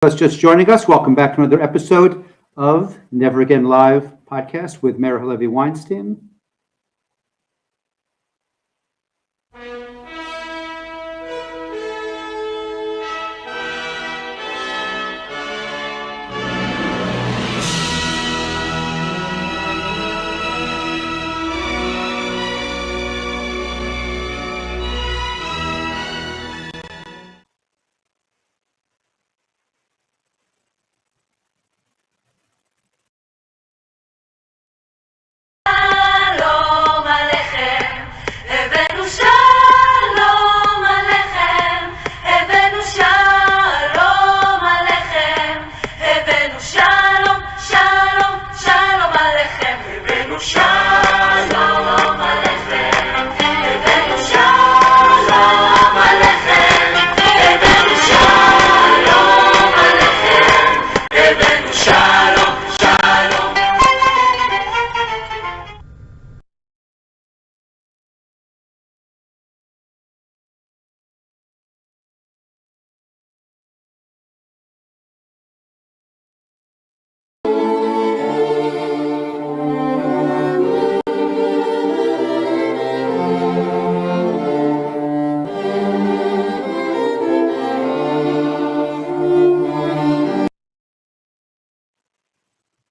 Us just joining us, welcome back to another episode of Never Again Live podcast with Meir, Halevi, Weinstein.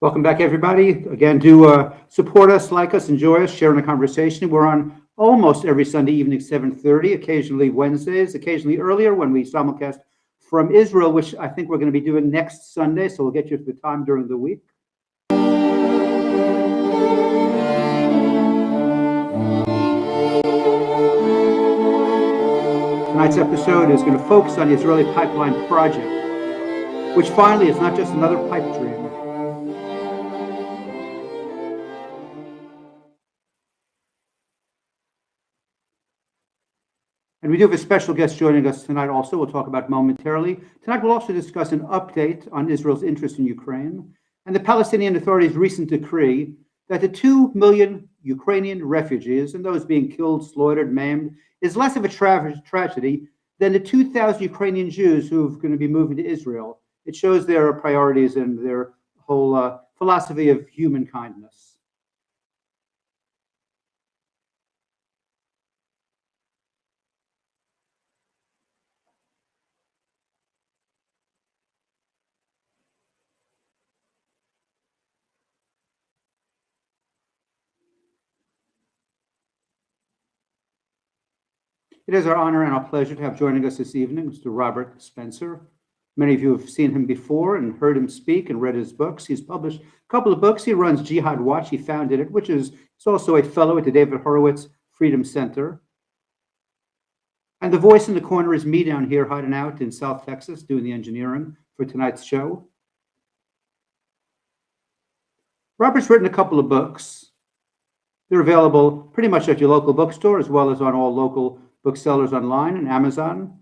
Welcome back, everybody. Again, do support us, like us, enjoy us, share in the conversation. We're on almost every Sunday evening, 7:30, occasionally Wednesdays, occasionally earlier when we simulcast from Israel, which I think we're going to be doing next Sunday, so we'll get you the time during the week. Tonight's episode is going to focus on the Israeli pipeline project, which finally is not just another pipe dream. And we do have a special guest joining us tonight also. We'll talk about momentarily. Tonight we'll also discuss an update on Israel's interest in Ukraine and the Palestinian Authority's recent decree that the 2 million Ukrainian refugees and those being killed, slaughtered, maimed is less of a tragedy than the 2,000 Ukrainian Jews who are going to be moving to Israel. It shows their priorities and their whole philosophy of human kindness. It is our honor and our pleasure to have joining us this evening Mr. Robert Spencer. Many of you have seen him before and heard him speak and read his books. He's published a couple of books. He runs Jihad Watch. He founded it, which is he's also a fellow at the David Horowitz Freedom Center. And the voice in the corner is me down here hiding out in South Texas doing the engineering for tonight's show. Robert's written a couple of books. They're available pretty much at your local bookstore as well as on all local booksellers online and Amazon.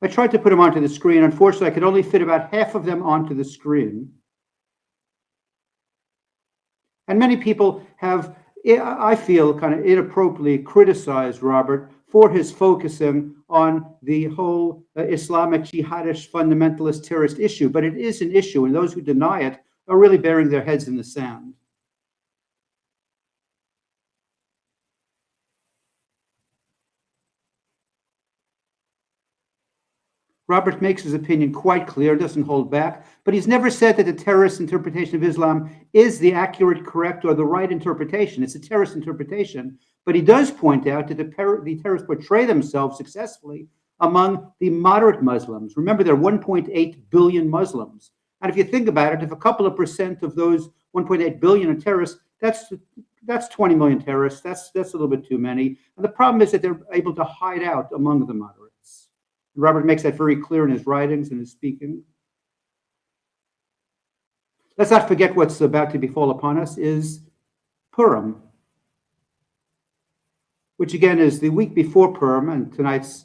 I tried to put them onto the screen. Unfortunately, I could only fit about half of them onto the screen. And many people have, I feel, kind of inappropriately criticized Robert for his focusing on the whole Islamic jihadist fundamentalist terrorist issue. But it is an issue, and those who deny it are really burying their heads in the sand. Robert makes his opinion quite clear, doesn't hold back, but he's never said that the terrorist interpretation of Islam is the accurate, correct, or the right interpretation. It's a terrorist interpretation, but he does point out that the terrorists portray themselves successfully among the moderate Muslims. Remember, there are 1.8 billion Muslims. And if you think about it, if a couple of percent of those 1.8 billion are terrorists, that's 20 million terrorists. That's a little bit too many. And the problem is that they're able to hide out among the moderates. Robert makes that very clear in his writings and his speaking. Let's not forget what's about to befall upon us is Purim, which again is the week before Purim, and tonight's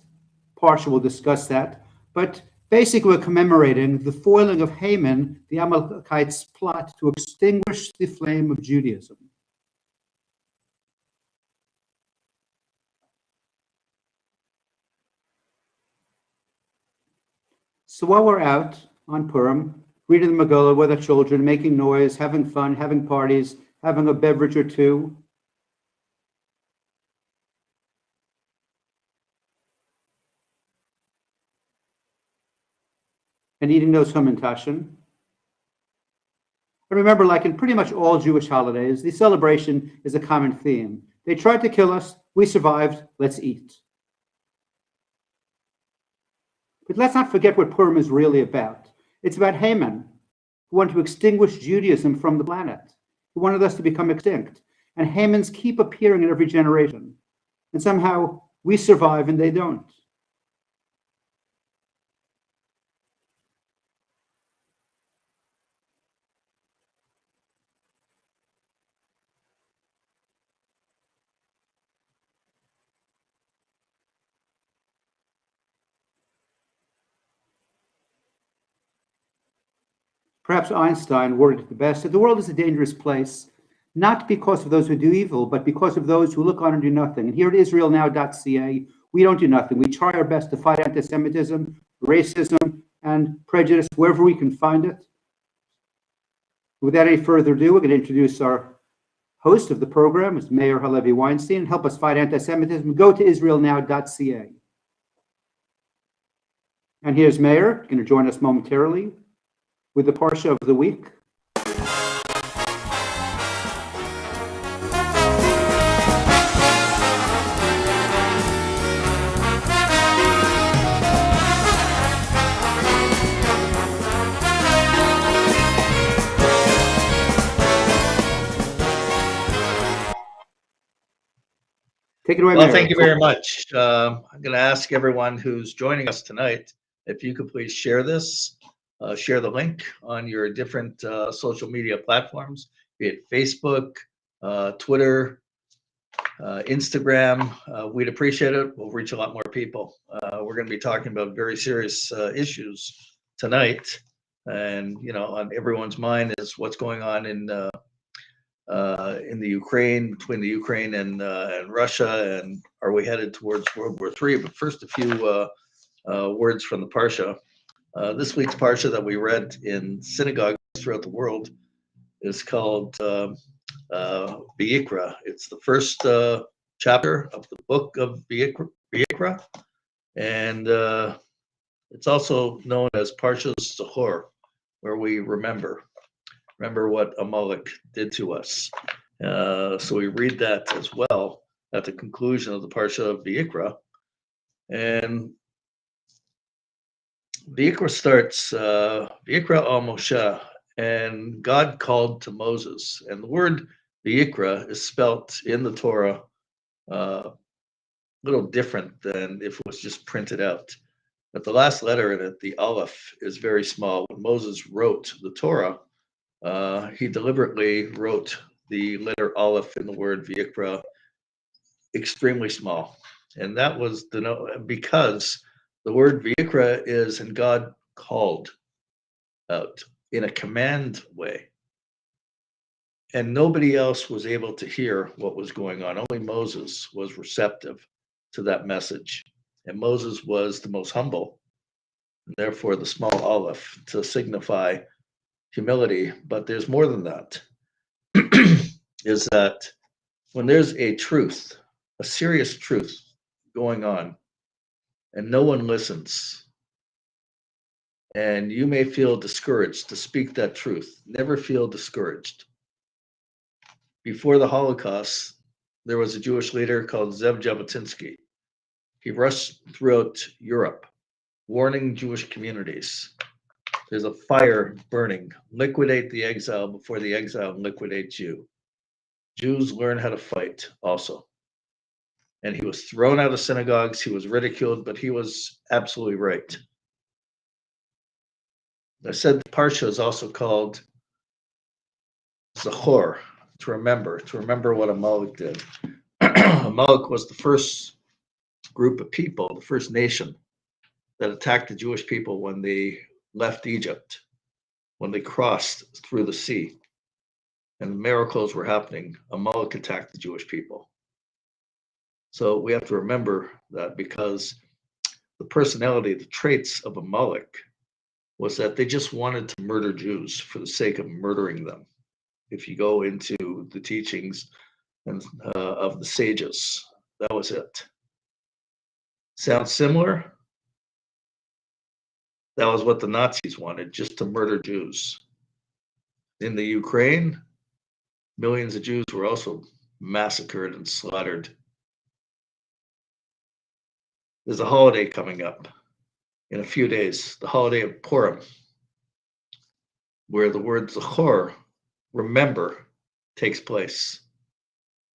parsha will discuss that. But basically, we're commemorating the foiling of Haman, the Amalekites' plot to extinguish the flame of Judaism. So while we're out, on Purim, reading the Megillah with their children, making noise, having fun, having parties, having a beverage or two. And eating those hamantashen. And remember, like in pretty much all Jewish holidays, the celebration is a common theme. They tried to kill us, we survived, let's eat. But let's not forget what Purim is really about. It's about Haman, who wanted to extinguish Judaism from the planet. He wanted us to become extinct. And Hamans keep appearing in every generation. And somehow we survive and they don't. Perhaps Einstein worded it the best, that the world is a dangerous place, not because of those who do evil, but because of those who look on and do nothing. And here at israelnow.ca, we don't do nothing. We try our best to fight anti-Semitism, racism, and prejudice wherever we can find it. Without any further ado, we're going to introduce our host of the program, is Meir Halevi Weinstein, and help us fight anti-Semitism. Go to israelnow.ca. And here's Meir, going to join us momentarily with the Parsha of the week. Take it away, Well, Meir. thank you very much. I'm going to ask everyone who's joining us tonight if you could please share this, share the link on your different social media platforms, be it Facebook, Twitter, Instagram. We'd appreciate it. We'll reach a lot more people. We're going to be talking about very serious issues tonight. And, you know, on everyone's mind is what's going on in the Ukraine, between the Ukraine and Russia, and are we headed towards World War III? But first, a few words from the Parsha. This week's Parsha that we read in synagogues throughout the world is called Vayikra. It's the first chapter of the book of Vayikra, and it's also known as Parsha Zachor, where we remember what Amalek did to us. So we read that as well at the conclusion of the Parsha of Vayikra. And Vayikra starts, Vayikra al Moshe, and God called to Moses. And the word Vayikra is spelt in the Torah a little different than if it was just printed out. But the last letter in it, the Aleph, is very small. When Moses wrote the Torah, he deliberately wrote the letter Aleph in the word Vayikra extremely small. And that was because the word Vayikra is, and God called out in a command way. And nobody else was able to hear what was going on. Only Moses was receptive to that message. And Moses was the most humble, and therefore the small Aleph, to signify humility. But there's more than that. Is that when there's a truth, a serious truth going on, and no one listens, and you may feel discouraged to speak that truth, never feel discouraged. Before the Holocaust, there was a Jewish leader called Zev Jabotinsky. He rushed throughout Europe, warning Jewish communities. There's a fire burning. Liquidate the exile before the exile liquidates you. Jews learn how to fight also. And he was thrown out of synagogues. He was ridiculed, but he was absolutely right. I said the Parsha is also called Zachor, to remember what Amalek did. Amalek was the first group of people, the first nation that attacked the Jewish people when they left Egypt, when they crossed through the sea and miracles were happening. Amalek attacked the Jewish people. So we have to remember that, because the personality, the traits of Amalek was that they just wanted to murder Jews for the sake of murdering them. If you go into the teachings of the sages, that was it. Sounds similar? That was what the Nazis wanted, just to murder Jews. In the Ukraine, millions of Jews were also massacred and slaughtered. There's a holiday coming up in a few days, the holiday of Purim, where the word Zachor, remember, takes place.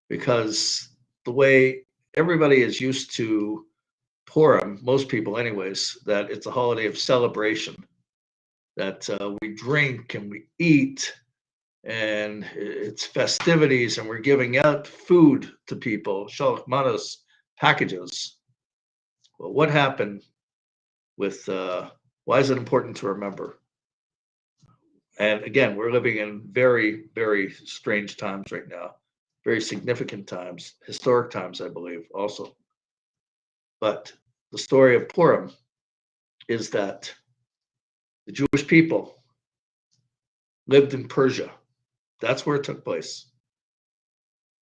Because the way everybody is used to Purim, most people anyways, that it's a holiday of celebration, that we drink and we eat, and it's festivities, and we're giving out food to people, shalach manos, packages. Well, what happened with, why is it important to remember? And again, we're living in very, very strange times right now, very significant times, historic times, I believe, also. But the story of Purim is that the Jewish people lived in Persia. That's where it took place.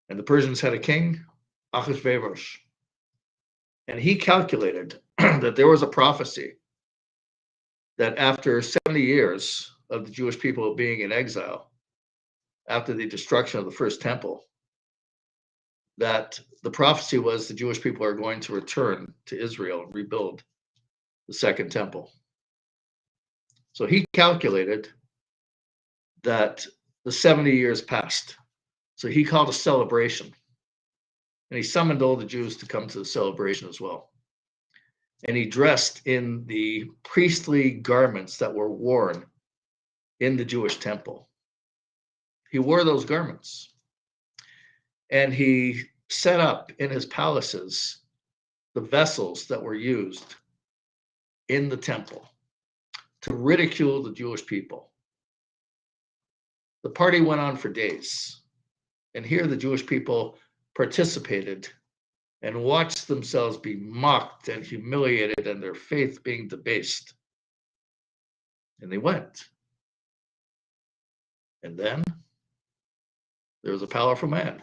And the Persians had a king, Ahasuerus. And he calculated that there was a prophecy that after 70 years of the Jewish people being in exile, after the destruction of the first temple, that the prophecy was the Jewish people are going to return to Israel and rebuild the second temple. So he calculated that the 70 years passed. So he called a celebration. And he summoned all the Jews to come to the celebration as well. And he dressed in the priestly garments that were worn in the Jewish temple. He wore those garments. And he set up in his palaces the vessels that were used in the temple to ridicule the Jewish people. The party went on for days. And here the Jewish people participated and watched themselves be mocked and humiliated and their faith being debased. And they went. And then there was a powerful man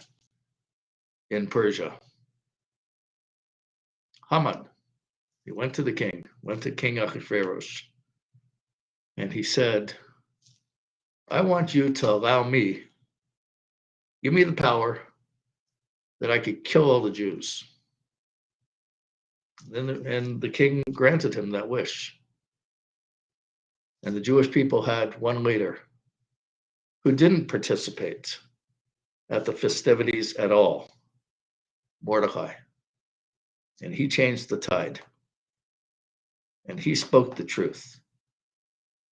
in Persia, Haman. He went to the king, went to King Ahasuerus, and he said, I want you to allow me, give me the power that I could kill all the Jews. And the king granted him that wish. And the Jewish people had one leader who didn't participate at the festivities at all, Mordecai. And he changed the tide. And he spoke the truth.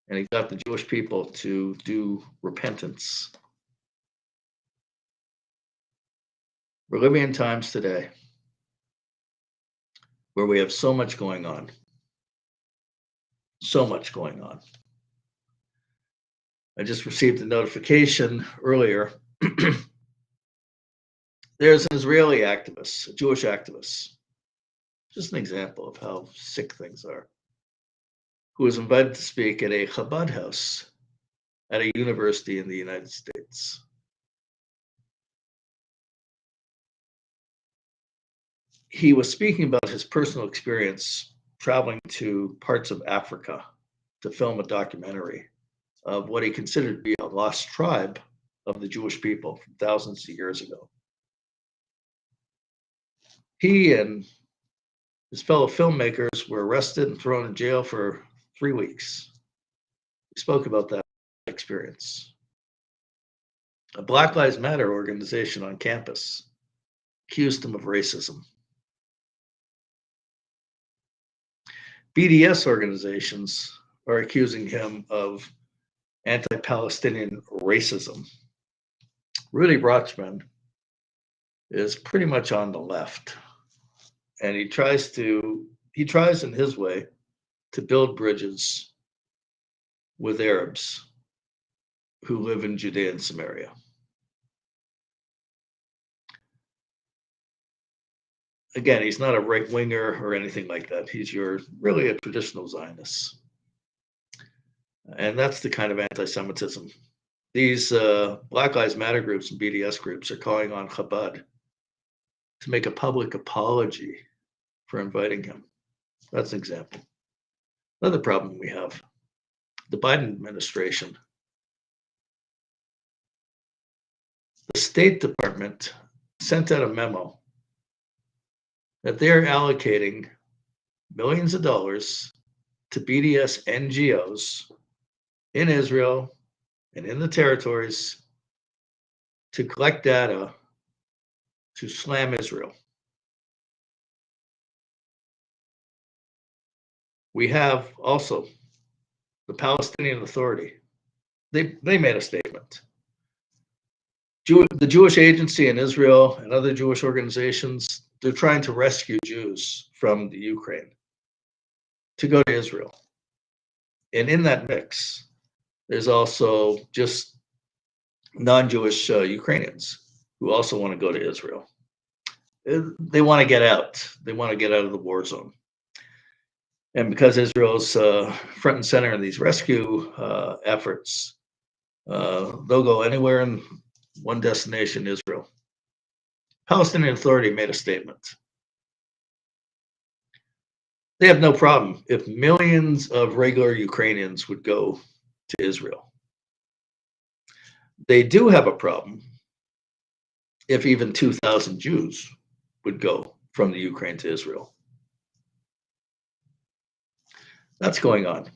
And he got the Jewish people to do repentance. We're living in times today where we have so much going on. So much going on. I just received a notification earlier. There's an Israeli activist, a Jewish activist, just an example of how sick things are, who was invited to speak at a Chabad house at a university in the United States. He was speaking about his personal experience traveling to parts of Africa to film a documentary of what he considered to be a lost tribe of the Jewish people from thousands of years ago. He and his fellow filmmakers were arrested and thrown in jail for 3 weeks. He spoke about that experience. A Black Lives Matter organization on campus accused him of racism. BDS organizations are accusing him of anti-Palestinian racism. Rudy Brochman is pretty much on the left, and he tries in his way to build bridges with Arabs who live in Judea and Samaria. Again, he's not a right winger or anything like that. He's really a traditional Zionist. And that's the kind of anti-Semitism. These Black Lives Matter groups and BDS groups are calling on Chabad to make a public apology for inviting him. That's an example. Another problem we have, the Biden administration. The State Department sent out a memo that they're allocating millions of dollars to BDS NGOs in Israel and in the territories to collect data to slam Israel. We have also the Palestinian Authority. They made a statement. The Jewish Agency in Israel and other Jewish organizations, they're trying to rescue Jews from the Ukraine to go to Israel. And in that mix, there's also just non-Jewish Ukrainians who also want to go to Israel. They want to get out. They want to get out of the war zone. And because Israel's front and center in these rescue efforts, they'll go anywhere in one destination, Israel. Palestinian Authority made a statement. They have no problem if millions of regular Ukrainians would go to Israel. They do have a problem if even 2,000 Jews would go from the Ukraine to Israel. That's going on.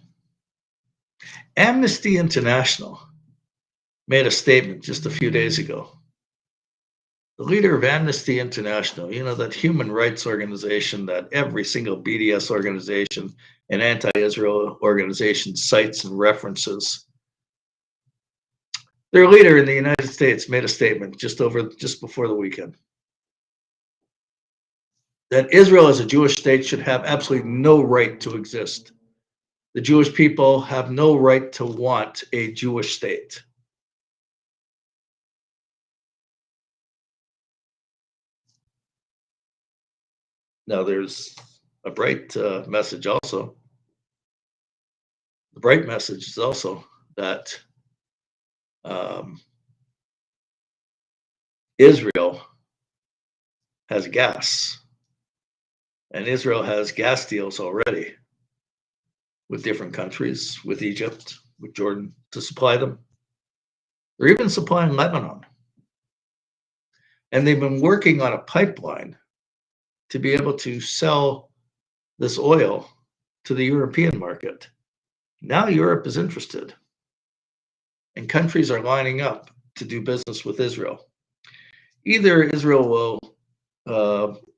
Amnesty International made a statement just a few days ago. The leader of Amnesty International, that human rights organization that every single BDS organization and anti-Israel organization cites and references, their leader in the United States made a statement just before the weekend that Israel as a Jewish state should have absolutely no right to exist. The Jewish people have no right to want a Jewish state. Now, there's a bright message also. The bright message is also that Israel has gas, and Israel has gas deals already with different countries, with Egypt, with Jordan, to supply them. They're even supplying Lebanon. And they've been working on a pipeline to be able to sell this oil to the European market. Now Europe is interested, and countries are lining up to do business with Israel. Either Israel will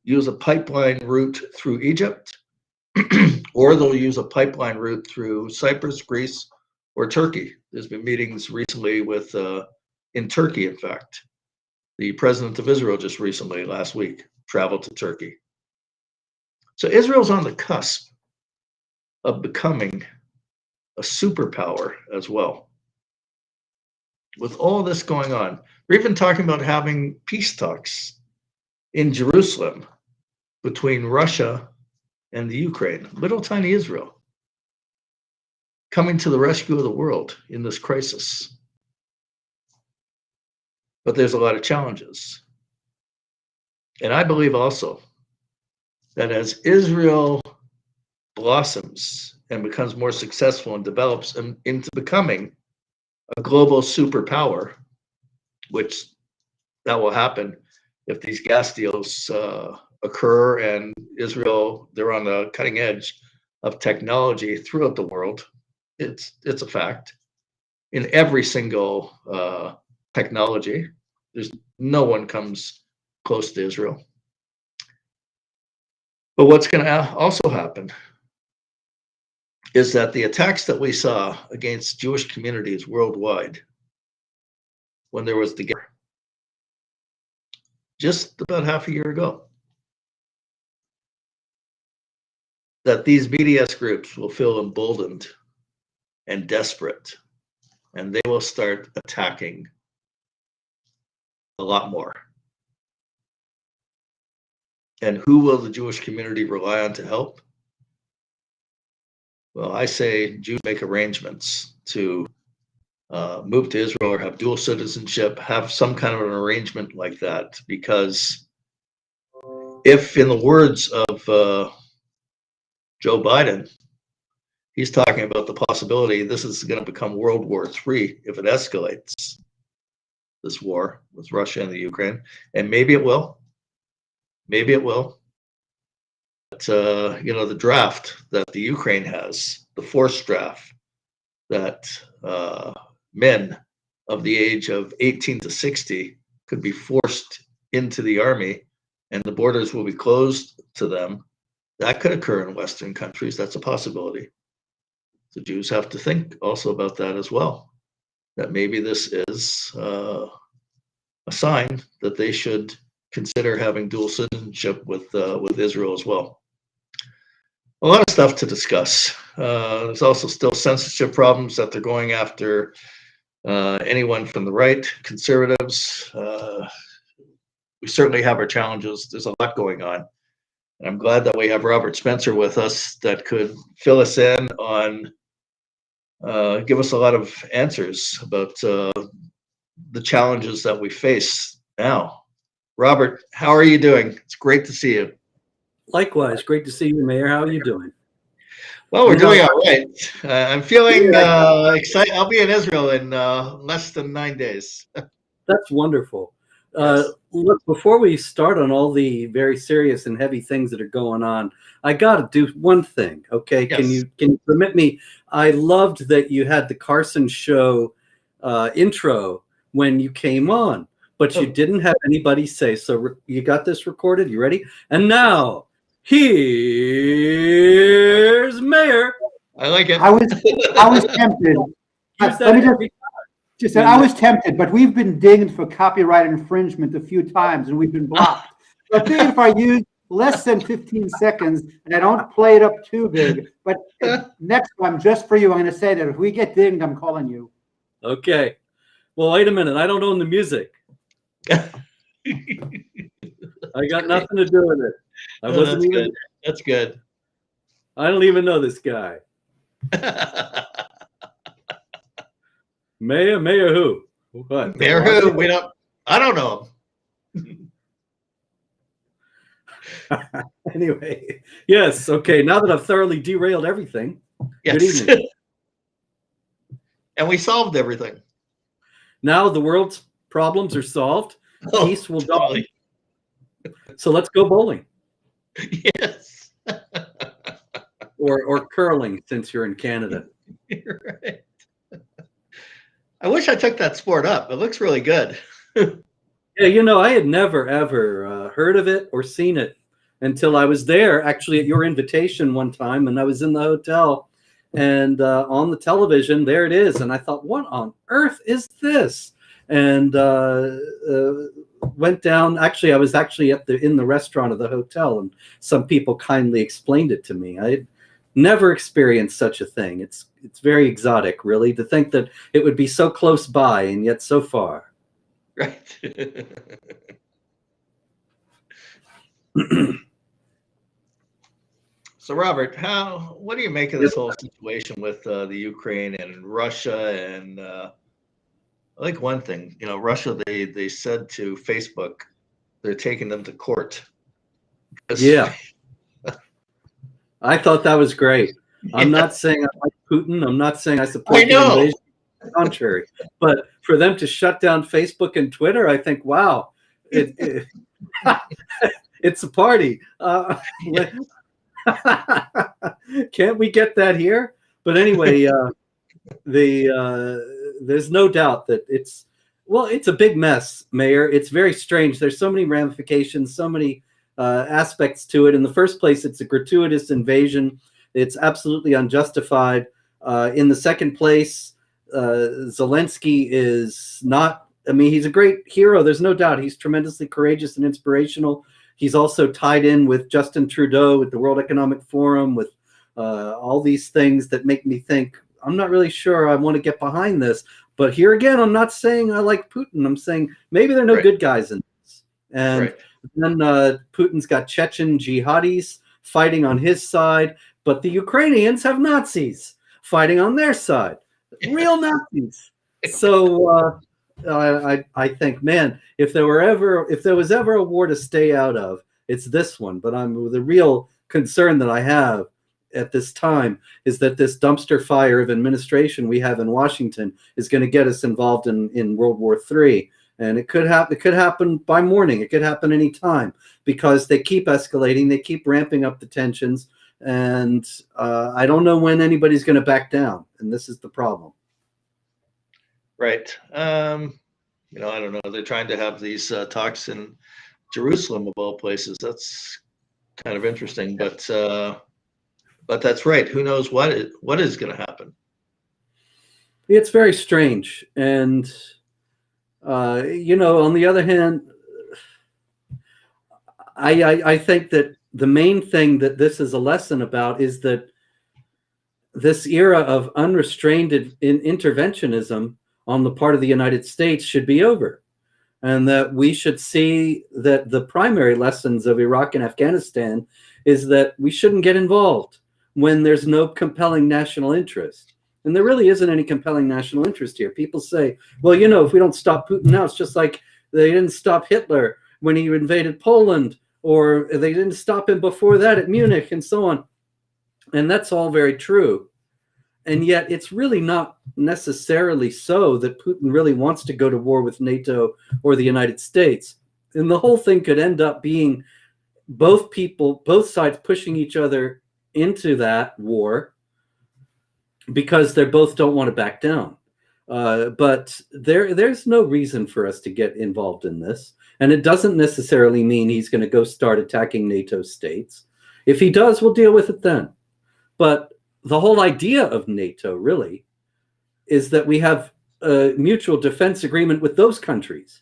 use a pipeline route through Egypt, or they'll use a pipeline route through Cyprus, Greece, or Turkey. There's been meetings recently in Turkey, in fact. The president of Israel just recently, last week, traveled to Turkey. So Israel's on the cusp of becoming a superpower as well. With all this going on, we're even talking about having peace talks in Jerusalem between Russia and the Ukraine, little tiny Israel, coming to the rescue of the world in this crisis. But there's a lot of challenges. And I believe also that as Israel blossoms and becomes more successful and develops into becoming a global superpower, which that will happen if these gas deals occur and Israel, they're on the cutting edge of technology throughout the world. It's a fact. In every single technology, there's no one comes close to Israel. But what's going to also happen is that the attacks that we saw against Jewish communities worldwide when there was the guerra, just about half a year ago, that these BDS groups will feel emboldened and desperate, and they will start attacking a lot more. And who will the Jewish community rely on to help? Well, I say Jews make arrangements to move to Israel or have dual citizenship, have some kind of an arrangement like that. Because if, in the words of Joe Biden, he's talking about the possibility this is going to become World War III if it escalates, this war with Russia and the Ukraine. And maybe it will. Maybe it will. But, the draft that the Ukraine has, the forced draft, that men of the age of 18 to 60 could be forced into the army and the borders will be closed to them. That could occur in Western countries. That's a possibility. The Jews have to think also about that as well, that maybe this is a sign that they should consider having dual citizenship with Israel as well. A lot of stuff to discuss. There's also still censorship problems that they're going after anyone from the right, conservatives. We certainly have our challenges. There's a lot going on. And I'm glad that we have Robert Spencer with us that could fill us in on, give us a lot of answers about the challenges that we face now. Robert, how are you doing? It's great to see you. Likewise, great to see you, Meir. How are you doing? Well, we're doing all right. I'm feeling excited. I'll be in Israel in less than 9 days. That's wonderful. Yes. Look, before we start on all the very serious and heavy things that are going on, I got to do one thing. Okay, Yes. Can you permit me? I loved that you had the Carson Show intro when you came on, but you didn't have anybody say. So you got this recorded. You ready? And now here's Meir. I like it. I was tempted. Use Let me that every just say, I was tempted, but we've been dinged for copyright infringement a few times and we've been blocked. So I think if I use less than 15 seconds and I don't play it up too big, but next time, just for you, I'm going to say that if we get dinged, I'm calling you. Okay. Well, wait a minute. I don't own the music. I got nothing to do with it. I wasn't that's even. good. That's good. I don't even know this guy. Meir who? What? Mayor who? We don't. I don't know him. Anyway, yes. Okay. Now that I've thoroughly derailed everything, Yes. good evening. And we solved everything. Now the world's problems are solved. Peace will dawn. totally. So let's go bowling Yes. or curling, since you're in Canada. You're right. I wish I took that sport up. It looks really good. Yeah, I had never, ever heard of it or seen it until I was there, actually, at your invitation one time, and I was in the hotel, and on the television, there it is, and I thought, what on earth is this? And went down. Actually, I was actually in the restaurant of the hotel, and some people kindly explained it to me. I had never experienced such a thing. It's very exotic, really, to think that it would be so close by and yet so far. Right. So, Robert, what do you make of this whole situation with the Ukraine and Russia? And I like one thing, Russia, they said to Facebook, they're taking them to court. Yeah. I thought that was great. I'm not saying I like Putin. I'm not saying I support the invasion. On the contrary. But for them to shut down Facebook and Twitter, I think, wow, it's a party. Can't we get that here? But anyway, there's no doubt that it's a big mess, Meir. It's very strange. There's so many ramifications, so many aspects to it. In the first place, it's a gratuitous invasion. It's absolutely unjustified. In the second place, Zelensky is not, he's a great hero. There's no doubt. He's tremendously courageous and inspirational. He's also tied in with Justin Trudeau, with the World Economic Forum, with all these things that make me think, I'm not really sure I want to get behind this. But here again, I'm not saying I like Putin. I'm saying maybe there are no good guys in this. And then Putin's got Chechen jihadis fighting on his side, but the Ukrainians have Nazis fighting on their side. real Nazis. So I think, man, if there was ever a war to stay out of, it's this one. But the real concern that I have at this time is that this dumpster fire of administration we have in Washington is going to get us involved in World War III. And it could happen. It could happen by morning. It could happen any time because they keep escalating. They keep ramping up the tensions, and I don't know when anybody's going to back down. And this is the problem. Right. I don't know. They're trying to have these talks in Jerusalem of all places. That's kind of interesting, but that's right. Who knows what is going to happen? It's very strange, and. On the other hand, I think that the main thing that this is a lesson about is that this era of unrestrained interventionism on the part of the United States should be over, and that we should see that the primary lessons of Iraq and Afghanistan is that we shouldn't get involved when there's no compelling national interest. And there really isn't any compelling national interest here. People say, well, if we don't stop Putin now, it's just like they didn't stop Hitler when he invaded Poland, or they didn't stop him before that at Munich, and so on. And that's all very true. And yet it's really not necessarily so that Putin really wants to go to war with NATO or the United States. And the whole thing could end up being both sides pushing each other into that war, because they both don't want to back down. But there's no reason for us to get involved in this. And it doesn't necessarily mean he's going to go start attacking NATO states. If he does, we'll deal with it then. But the whole idea of NATO really is that we have a mutual defense agreement with those countries.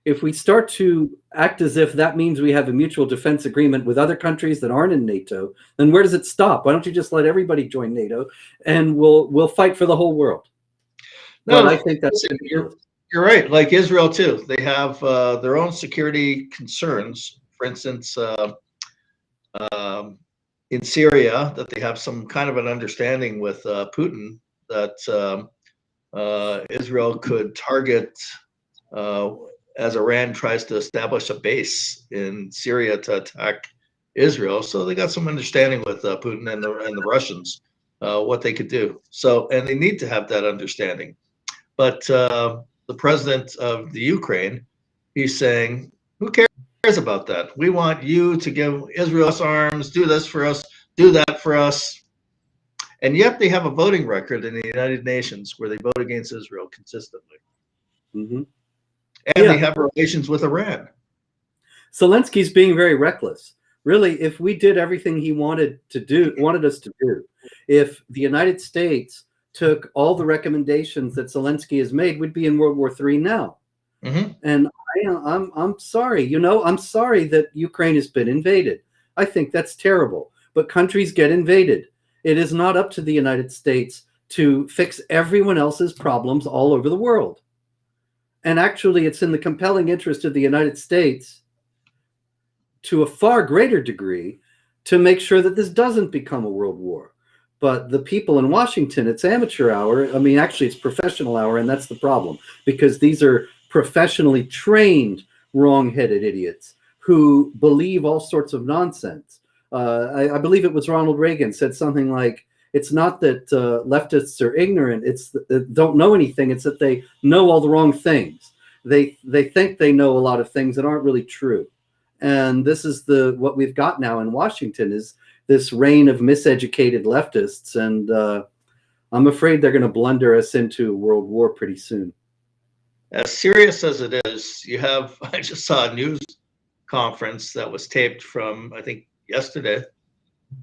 If we start to act as if that means we have a mutual defense agreement with other countries that aren't in NATO, then where does it stop? Why don't you just let everybody join NATO and we'll fight for the whole world? No, I think that's you're right. Like Israel too, they have their own security concerns. For instance, in Syria, that they have some kind of an understanding with Putin that Israel could target. As Iran tries to establish a base in Syria to attack Israel, so they got some understanding with Putin and the Russians what they could do. So, and they need to have that understanding. But the president of the Ukraine, he's saying, "Who cares about that? We want you to give Israel arms, do this for us, do that for us." And yet, they have a voting record in the United Nations where they vote against Israel consistently. Mm-hmm. And they have relations with Iran. Zelensky's being very reckless. Really, if we did everything he wanted us to do, if the United States took all the recommendations that Zelensky has made, we'd be in World War III now. Mm-hmm. And I'm sorry, I'm sorry that Ukraine has been invaded. I think that's terrible. But countries get invaded. It is not up to the United States to fix everyone else's problems all over the world. And actually, it's in the compelling interest of the United States to a far greater degree to make sure that this doesn't become a world war. But the people in Washington, it's amateur hour. I mean, actually, it's professional hour, and that's the problem. Because these are professionally trained, wrong-headed idiots who believe all sorts of nonsense. I believe it was Ronald Reagan said something like, it's not that leftists are ignorant, it's don't know anything, it's that they know all the wrong things. They think they know a lot of things that aren't really true. And this is what we've got now in Washington is this reign of miseducated leftists. And I'm afraid they're going to blunder us into world war pretty soon. As serious as it is, I just saw a news conference that was taped from, I think, yesterday.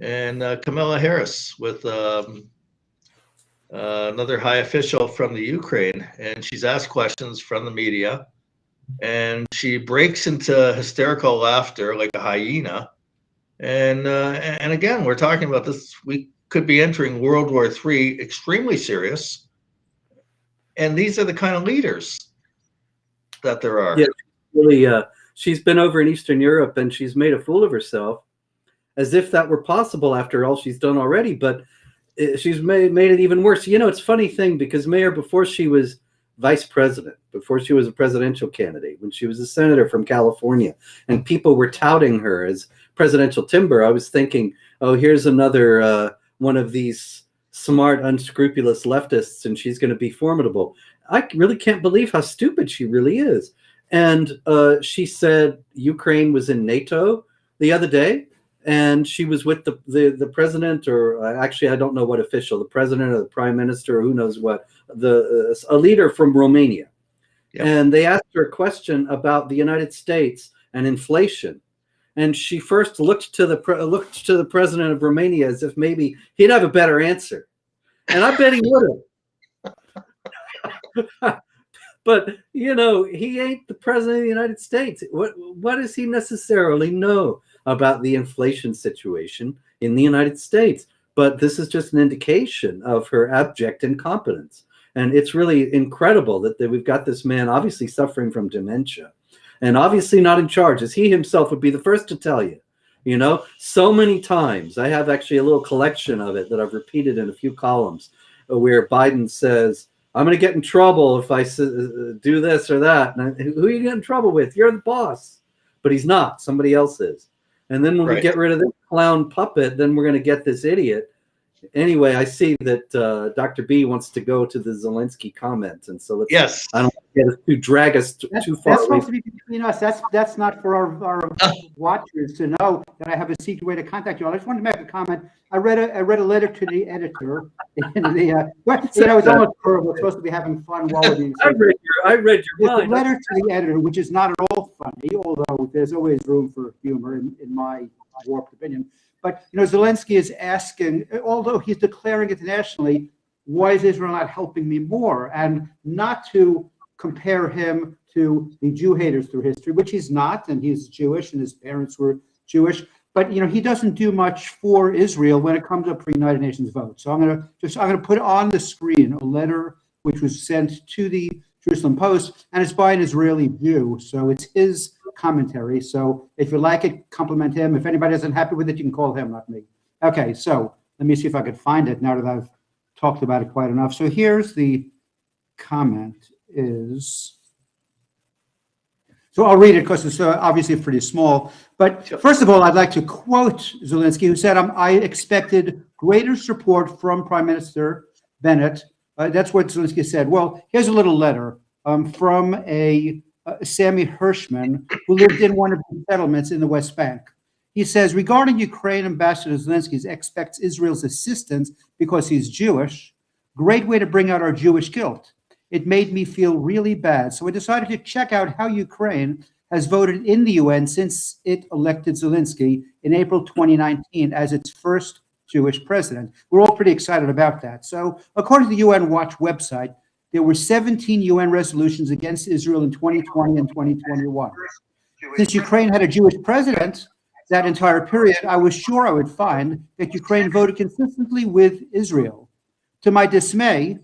And Kamala Harris with another high official from the Ukraine, and she's asked questions from the media, and she breaks into hysterical laughter like a hyena. And again, we're talking about this. We could be entering World War III, extremely serious. And these are the kind of leaders that there are. Yeah, really. She's been over in Eastern Europe, and she's made a fool of herself, as if that were possible after all she's done already. But she's made it even worse. You know, it's a funny thing because Meir, before she was vice president, before she was a presidential candidate, when she was a senator from California, and people were touting her as presidential timber, I was thinking, oh, here's another one of these smart, unscrupulous leftists, and she's going to be formidable. I really can't believe how stupid she really is. And she said Ukraine was in NATO the other day, and she was with the president, or actually I don't know what official, the president or the prime minister, or who knows what, a leader from Romania. Yep. And they asked her a question about the United States and inflation. And she first looked to the president of Romania as if maybe he'd have a better answer. And I bet he would have. But, you know, he ain't the president of the United States. What does he necessarily know about the inflation situation in the United States? But this is just an indication of her abject incompetence. And it's really incredible that we've got this man obviously suffering from dementia and obviously not in charge, as he himself would be the first to tell you. You know, so many times, I have actually a little collection of it that I've repeated in a few columns where Biden says, I'm going to get in trouble if I do this or that. And who are you getting in trouble with? You're the boss. But he's not. Somebody else is. And then when we get rid of this clown puppet, then we're going to get this idiot. Anyway, I see that Dr. B wants to go to the Zelensky comment. And so let's, I don't want to drag us too far. That's supposed to be between us. That's not for our watchers to know that I have a secret way to contact you. I just wanted to make a comment. I read a letter to the editor. In the, it's almost horrible. It's supposed to be having fun while we're doing. I read your mind. A letter to the editor, which is not at all funny, although there's always room for humor in my warped opinion. But, you know, Zelensky is asking, although he's declaring internationally, why is Israel not helping me more? And not to compare him to the Jew haters through history, which he's not, and he's Jewish, and his parents were Jewish. But, you know, he doesn't do much for Israel when it comes up for United Nations vote. So I'm going to put on the screen a letter which was sent to the Jerusalem Post, and it's by an Israeli Jew. So it's his commentary. So if you like it, compliment him. If anybody isn't happy with it, you can call him, not me. Okay, so let me see if I could find it now that I've talked about it quite enough. So here's the comment so I'll read it because it's obviously pretty small. But first of all, I'd like to quote Zelensky, who said, I expected greater support from Prime Minister Bennett. That's what Zelensky said. Well, here's a little letter from a Sammy Hirschman, who lived in one of the settlements in the West Bank. He says, regarding Ukraine, Ambassador Zelensky expects Israel's assistance because he's Jewish. Great way to bring out our Jewish guilt. It made me feel really bad. So I decided to check out how Ukraine has voted in the UN since it elected Zelensky in April 2019 as its first Jewish president. We're all pretty excited about that. So according to the UN Watch website, there were 17 UN resolutions against Israel in 2020 and 2021. Since Ukraine had a Jewish president that entire period, I was sure I would find that Ukraine voted consistently with Israel. To my dismay,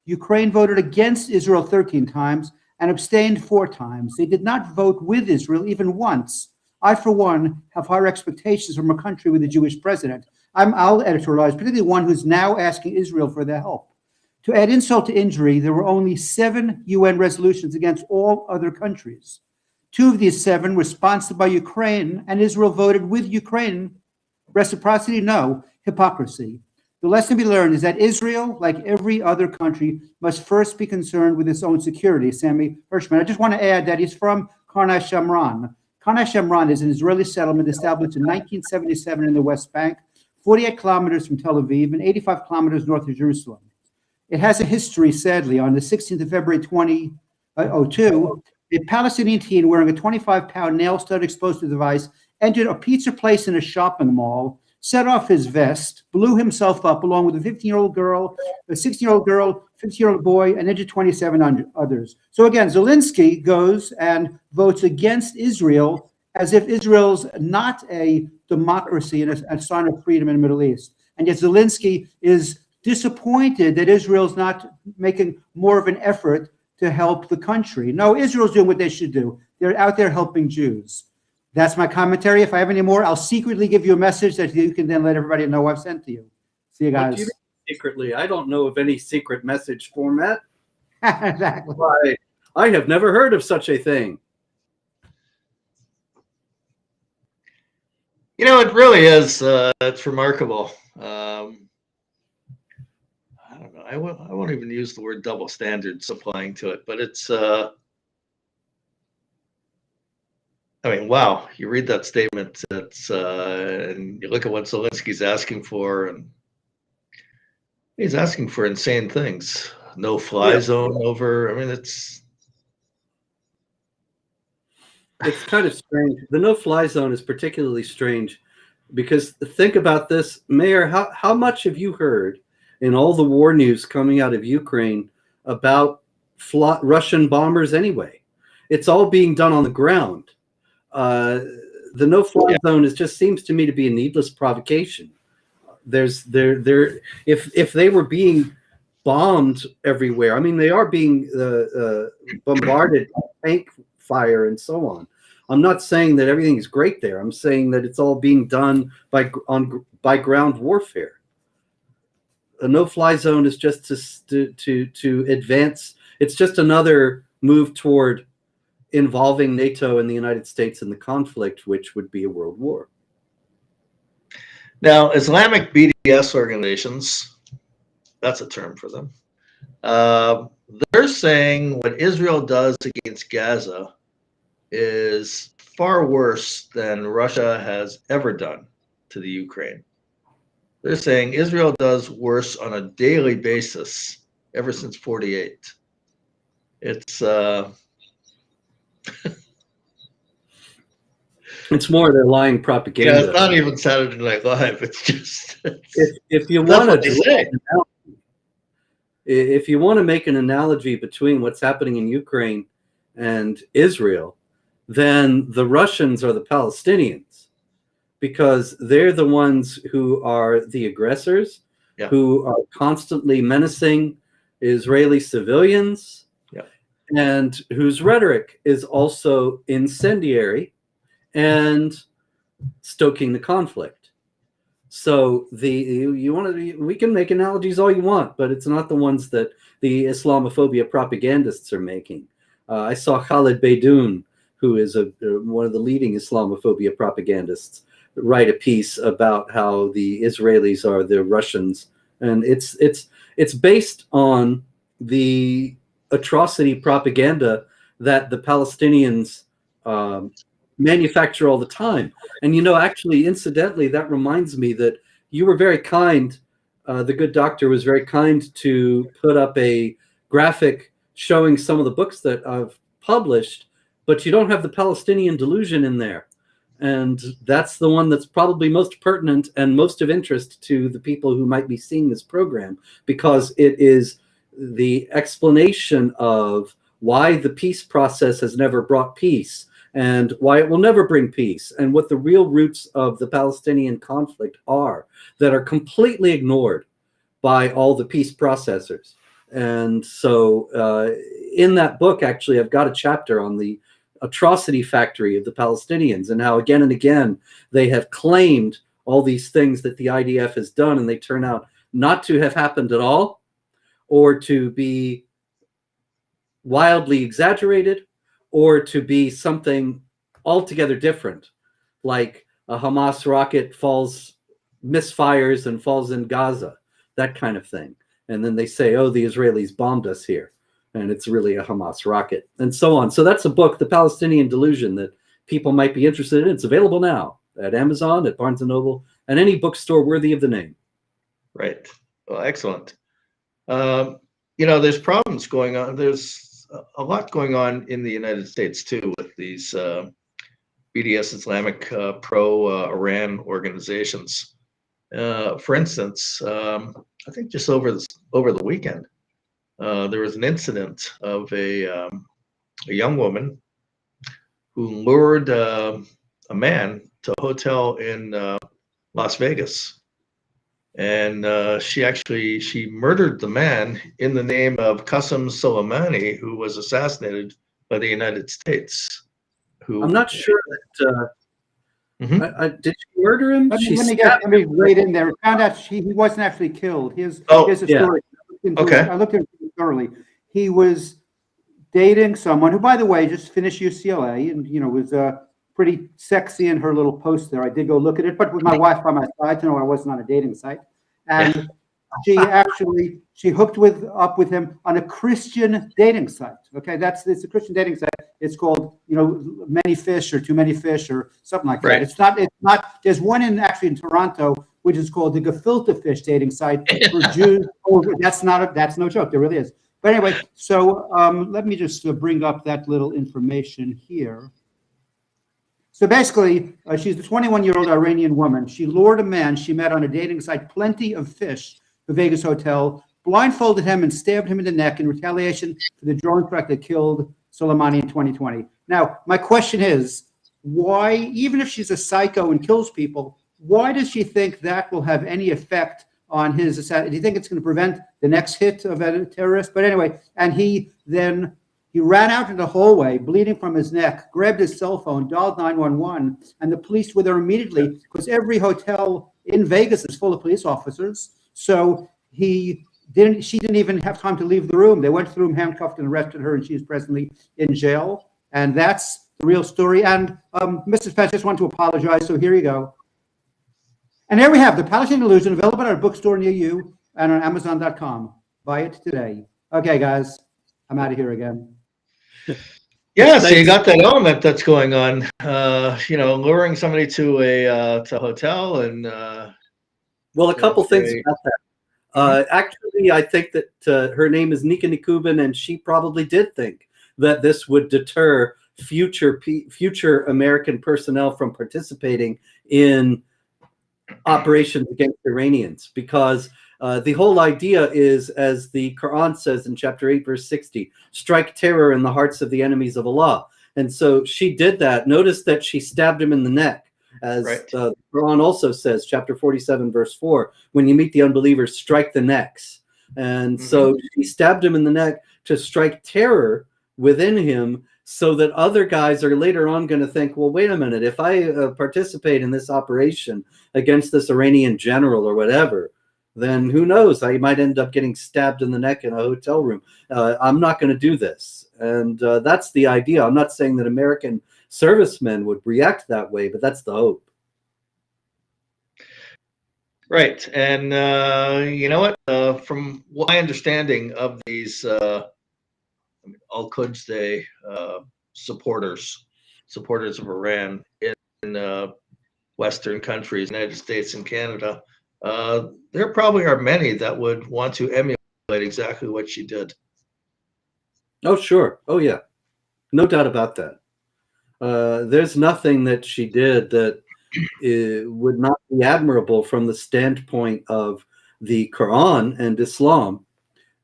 Ukraine voted against Israel 13 times and abstained 4 times. They did not vote with Israel even once. I, for one, have higher expectations from a country with a Jewish president. I'll editorialize, particularly one who's now asking Israel for their help. To add insult to injury, there were only 7 UN resolutions against all other countries. 2 of these 7 were sponsored by Ukraine, and Israel voted with Ukraine. Reciprocity? No. Hypocrisy. The lesson to be learned is that Israel, like every other country, must first be concerned with its own security. Sammy Hirschman. I just want to add that he's from Karna Shamran. Karna Shamran is an Israeli settlement established in 1977 in the West Bank, 48 kilometers from Tel Aviv and 85 kilometers north of Jerusalem. It has a history, sadly. On the 16th of February 2002, a Palestinian teen wearing a 25-pound nail-studded explosive device entered a pizza place in a shopping mall, set off his vest, blew himself up along with a 15-year-old girl, a 16-year-old girl, 15-year-old boy, and injured 27 others. So again, Zelensky goes and votes against Israel as if Israel's not a democracy and a sign of freedom in the Middle East. And yet Zelensky is disappointed that Israel's not making more of an effort to help the country. No, Israel's doing what they should do. They're out there helping Jews. That's my commentary. If I have any more, I'll secretly give you a message that you can then let everybody know I've sent to you. See you guys. secretly. I don't know of any secret message format. Exactly. I have never heard of such a thing. You know, it really is. It's remarkable. I don't know. I won't even use the word double standards applying to it, but it's. I mean, wow! You read that statement, and you look at what Zelensky's asking for, and he's asking for insane things. No-fly zone over. I mean, it's kind of strange. The no-fly zone is particularly strange because think about this, Meir. How much have you heard in all the war news coming out of Ukraine about Russian bombers anyway? It's all being done on the ground. The no-fly zone just seems to me to be a needless provocation. If they were being bombed everywhere, I mean, they are being bombarded by tank fire and so on. I'm not saying that everything is great there. I'm saying that it's all being done by ground warfare. A no-fly zone is just to advance. It's just another move toward involving NATO and the United States in the conflict, which would be a world war. Now, Islamic BDS organizations, that's a term for them. They're saying what Israel does against Gaza is far worse than Russia has ever done to the Ukraine. They're saying Israel does worse on a daily basis ever since 48. It's it's more their lying propaganda. It's not even Saturday Night Live. It's just if you want to if you want to make an analogy between what's happening in Ukraine and Israel, then the Russians are the Palestinians, because they're the ones who are the aggressors, who are constantly menacing Israeli civilians, and whose rhetoric is also incendiary and stoking the conflict. So we can make analogies all you want, but it's not the ones that the Islamophobia propagandists are making. I saw Khaled Beydoun, who is one of the leading Islamophobia propagandists, write a piece about how the Israelis are the Russians, and it's based on the atrocity propaganda that the Palestinians manufacture all the time. And actually, incidentally, that reminds me that you were very kind. The good doctor was very kind to put up a graphic showing some of the books that I've published, but you don't have the Palestinian delusion in there. And that's the one that's probably most pertinent and most of interest to the people who might be seeing this program, because it is the explanation of why the peace process has never brought peace, and why it will never bring peace, and what the real roots of the Palestinian conflict are that are completely ignored by all the peace processors. And so in that book, actually, I've got a chapter on the atrocity factory of the Palestinians and how again and again they have claimed all these things that the IDF has done, and they turn out not to have happened at all, or to be wildly exaggerated, or to be something altogether different, like a Hamas rocket misfires and falls in Gaza, that kind of thing. And then they say, oh, the Israelis bombed us here, and it's really a Hamas rocket, and so on. So that's a book, The Palestinian Delusion, that people might be interested in. It's available now at Amazon, at Barnes & Noble, and any bookstore worthy of the name. Right. Well, excellent. There's problems going on. There's a lot going on in the United States too with these BDS Islamic pro-Iran organizations. For instance, I think just over the weekend, there was an incident of a young woman who lured a man to a hotel in Las Vegas. And she murdered the man in the name of Qasem Soleimani, who was assassinated by the United States. I'm not sure Did she murder him? Let me wait in there. Found out he wasn't actually killed. Here's a yeah. story. Okay. I looked into it thoroughly. He was dating someone who, by the way, just finished UCLA and, was pretty sexy in her little post there. I did go look at it, but with my wife by my side to know I wasn't on a dating site. And she hooked up with him on a Christian dating site. Okay, it's a Christian dating site. It's called, Many Fish or Too Many Fish or something like that. Right. It's not. There's one in Toronto which is called the Gefilte Fish dating site for Jews. Oh, that's no joke. There really is. But anyway, so let me just bring up that little information here. So basically, she's a 21-year-old Iranian woman. She lured a man she met on a dating site, Plenty of Fish, the Vegas hotel, blindfolded him and stabbed him in the neck in retaliation for the drone strike that killed Soleimani in 2020. Now, my question is, why, even if she's a psycho and kills people, why does she think that will have any effect on his assassination? Do you think it's going to prevent the next hit of a terrorist? But anyway, and he ran out in the hallway, bleeding from his neck, grabbed his cell phone, dialed 911, and the police were there immediately because every hotel in Vegas is full of police officers. So she didn't even have time to leave the room. They went through him, handcuffed, and arrested her, and she's presently in jail. And that's the real story. And Mrs. Pence, just want to apologize. So here you go. And there we have The Palestinian Illusion, available at our bookstore near you and on Amazon.com. Buy it today. Okay, guys, I'm out of here again. Yeah, so you got that element that's going on. Luring somebody to a hotel and. Well, a couple things about that. Actually, I think that her name is Nika Nikubin, and she probably did think that this would deter future American personnel from participating in operations against Iranians, because the whole idea is, as the Quran says in chapter 8, verse 60, strike terror in the hearts of the enemies of Allah. And so she did that. Notice that she stabbed him in the neck. As the Quran also says, chapter 47, verse 4, when you meet the unbelievers, strike the necks. And so she stabbed him in the neck to strike terror within him, so that other guys are later on going to think, well, wait a minute, if I participate in this operation against this Iranian general or whatever, then who knows, I might end up getting stabbed in the neck in a hotel room. I'm not going to do this. And that's the idea. I'm not saying that American servicemen would react that way, but that's the hope. Right. And you know what? From my understanding of these Al-Quds Day supporters of Iran in Western countries, United States and Canada, there probably are many that would want to emulate exactly what she did. Oh, sure. Oh, yeah. No doubt about that. There's nothing that she did that would not be admirable from the standpoint of the Quran and Islam,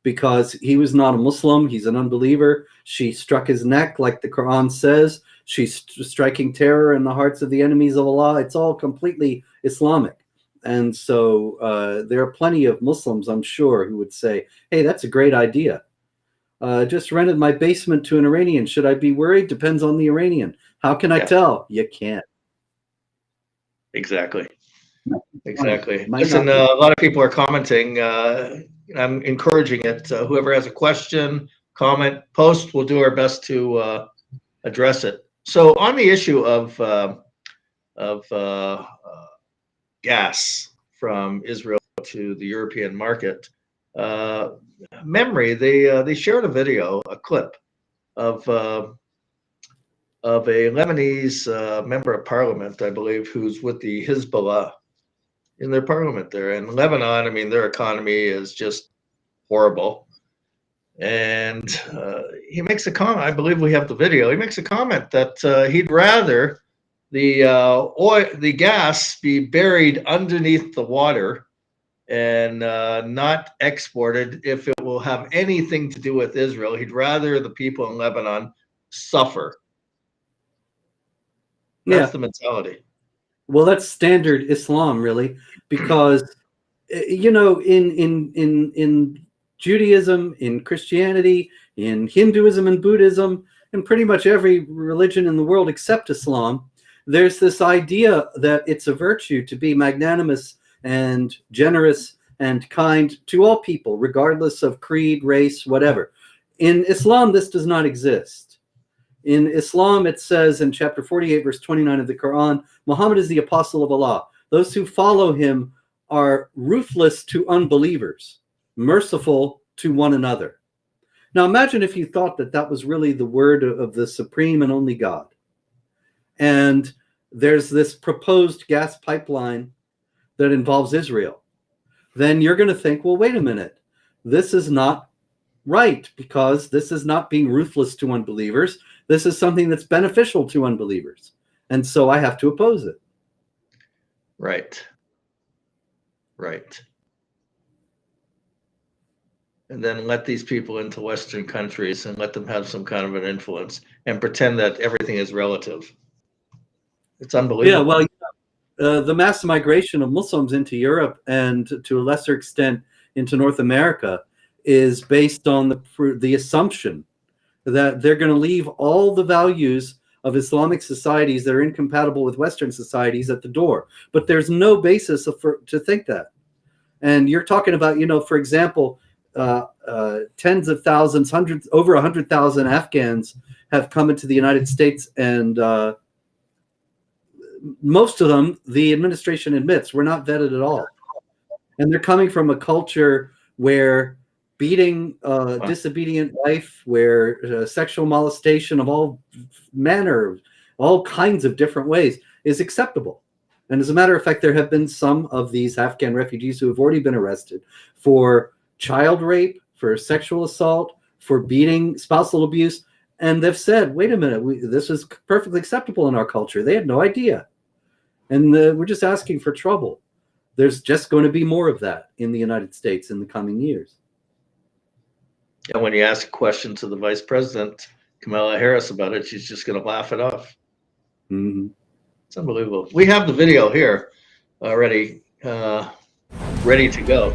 because he was not a Muslim. He's an unbeliever. She struck his neck, like the Quran says. She's striking terror in the hearts of the enemies of Allah. It's all completely Islamic. And so there are plenty of Muslims, I'm sure, who would say, hey, that's a great idea. Just rented my basement to an Iranian. Should I be worried? Depends on the Iranian. How can I tell? You can't. Exactly. Listen, a lot of people are commenting. I'm encouraging it. Whoever has a question, comment, post, we'll do our best to address it. So on the issue of gas from Israel to the European market, Memory, they shared a video, a clip of a Lebanese member of parliament, I believe, who's with the Hezbollah in their parliament there. And Lebanon, I mean, their economy is just horrible. And he makes a comment. I believe we have the video. He makes a comment that he'd rather the gas be buried underneath the water and not exported if it will have anything to do with Israel. He'd rather the people in Lebanon suffer. That's the mentality. Well, that's standard Islam, really, because in Judaism, in Christianity, in Hinduism and Buddhism, and pretty much every religion in the world except Islam, there's this idea that it's a virtue to be magnanimous and generous and kind to all people, regardless of creed, race, whatever. In Islam, this does not exist. In Islam, it says in chapter 48, verse 29 of the Quran, Muhammad is the apostle of Allah. Those who follow him are ruthless to unbelievers, merciful to one another. Now imagine if you thought that that was really the word of the supreme and only God. And there's this proposed gas pipeline that involves Israel. Then you're going to think, well, wait a minute. This is not right, because this is not being ruthless to unbelievers. This is something that's beneficial to unbelievers. And so I have to oppose it. Right. Right. And then let these people into Western countries and let them have some kind of an influence and pretend that everything is relative. It's unbelievable. Yeah, well, the mass migration of Muslims into Europe and to a lesser extent into North America is based on the assumption that they're going to leave all the values of Islamic societies that are incompatible with Western societies at the door. But there's no basis to think that. And you're talking about, for example, tens of thousands, over 100,000 Afghans have come into the United States, and most of them, the administration admits, were not vetted at all. And they're coming from a culture where beating disobedient wife, where sexual molestation of all manner, all kinds of different ways is acceptable. And as a matter of fact, there have been some of these Afghan refugees who have already been arrested for child rape, for sexual assault, for beating, spousal abuse. And they've said, wait a minute, this is perfectly acceptable in our culture. They had no idea. And we're just asking for trouble. There's just going to be more of that in the United States in the coming years. And when you ask a question to the Vice President, Kamala Harris, about it, she's just going to laugh it off. Mm-hmm. It's unbelievable. We have the video here already, ready to go.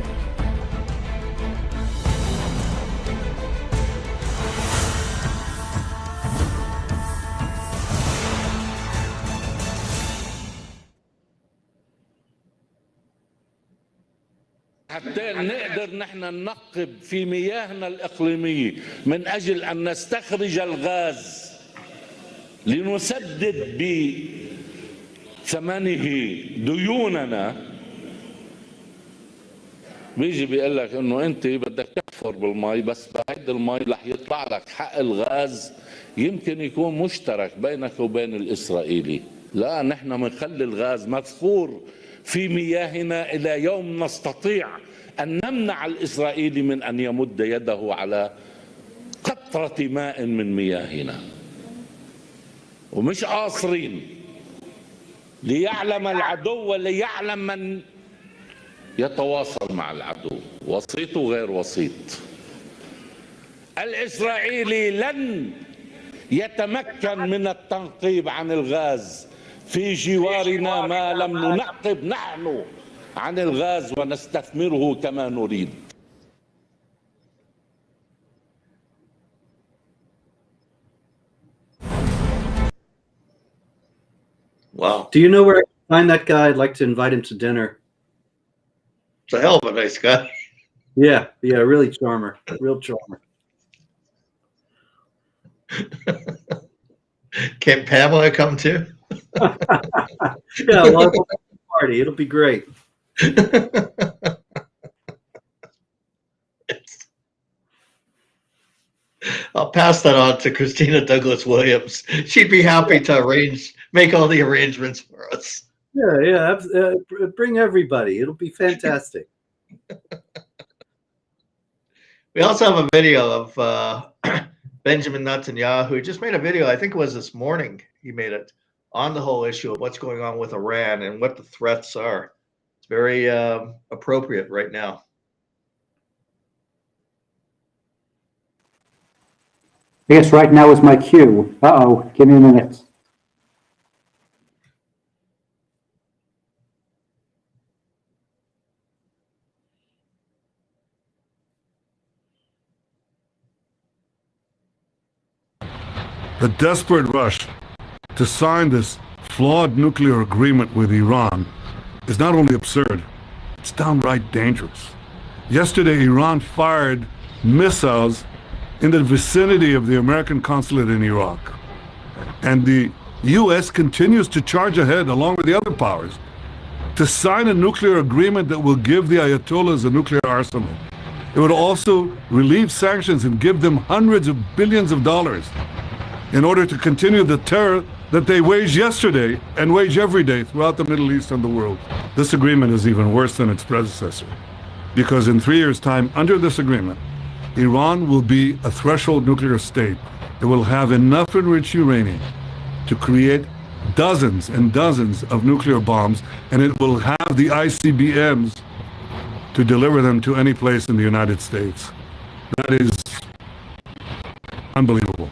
حتى نقدر نحن ننقب في مياهنا الإقليمية من أجل أن نستخرج الغاز لنسدد بثمنه ديوننا. بيجي بيقول لك انه انت بدك تحفر بالمي، بس بهيدي المي رح يطلع لك حق الغاز يمكن يكون مشترك بينك وبين الإسرائيلي. لا، نحن بنخلي الغاز مذخور في مياهنا إلى يوم نستطيع أن نمنع الإسرائيلي من أن يمد يده على قطرة ماء من مياهنا. ومش قاصرين، ليعلم العدو وليعلم من يتواصل مع العدو، وسيط وغير وسيط. الإسرائيلي لن يتمكن من التنقيب عن الغاز في جوارنا ما لم ننقب نحن عن الغاز ونستثمره كما نريد. Wow. Do you know where I can find that guy? I'd like to invite him to dinner. It's a hell of a nice guy. Yeah, really charmer, real charmer. Can Pamela come too? Yeah, well, party. It'll be great. I'll pass that on to Christina Douglas Williams. She'd be happy to make all the arrangements for us. Yeah. Bring everybody. It'll be fantastic. We also have a video of Benjamin Netanyahu, who just made a video, I think it was this morning, he made it, on the whole issue of what's going on with Iran and what the threats are. It's very appropriate right now. I guess right now is my cue. Uh-oh, give me a minute. The desperate rush to sign this flawed nuclear agreement with Iran is not only absurd, it's downright dangerous. Yesterday, Iran fired missiles in the vicinity of the American consulate in Iraq. And the U.S. continues to charge ahead, along with the other powers, to sign a nuclear agreement that will give the Ayatollahs a nuclear arsenal. It would also relieve sanctions and give them hundreds of billions of dollars in order to continue the terror that they waged yesterday and wage every day throughout the Middle East and the world. This agreement is even worse than its predecessor, because in 3 years' time, under this agreement, Iran will be a threshold nuclear state. It will have enough enriched uranium to create dozens and dozens of nuclear bombs, and it will have the ICBMs to deliver them to any place in the United States. That is unbelievable.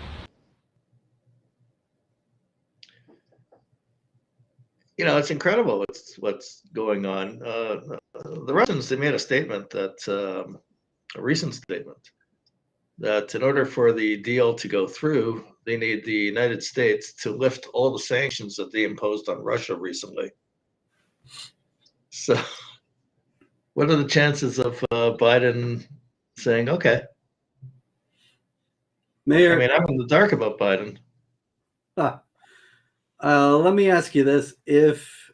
You know, it's incredible what's going on. The Russians, they made a statement that, a recent statement, that in order for the deal to go through, they need the United States to lift all the sanctions that they imposed on Russia recently. So, what are the chances of Biden saying, okay? Meir, I mean, I'm in the dark about Biden. let me ask you this. If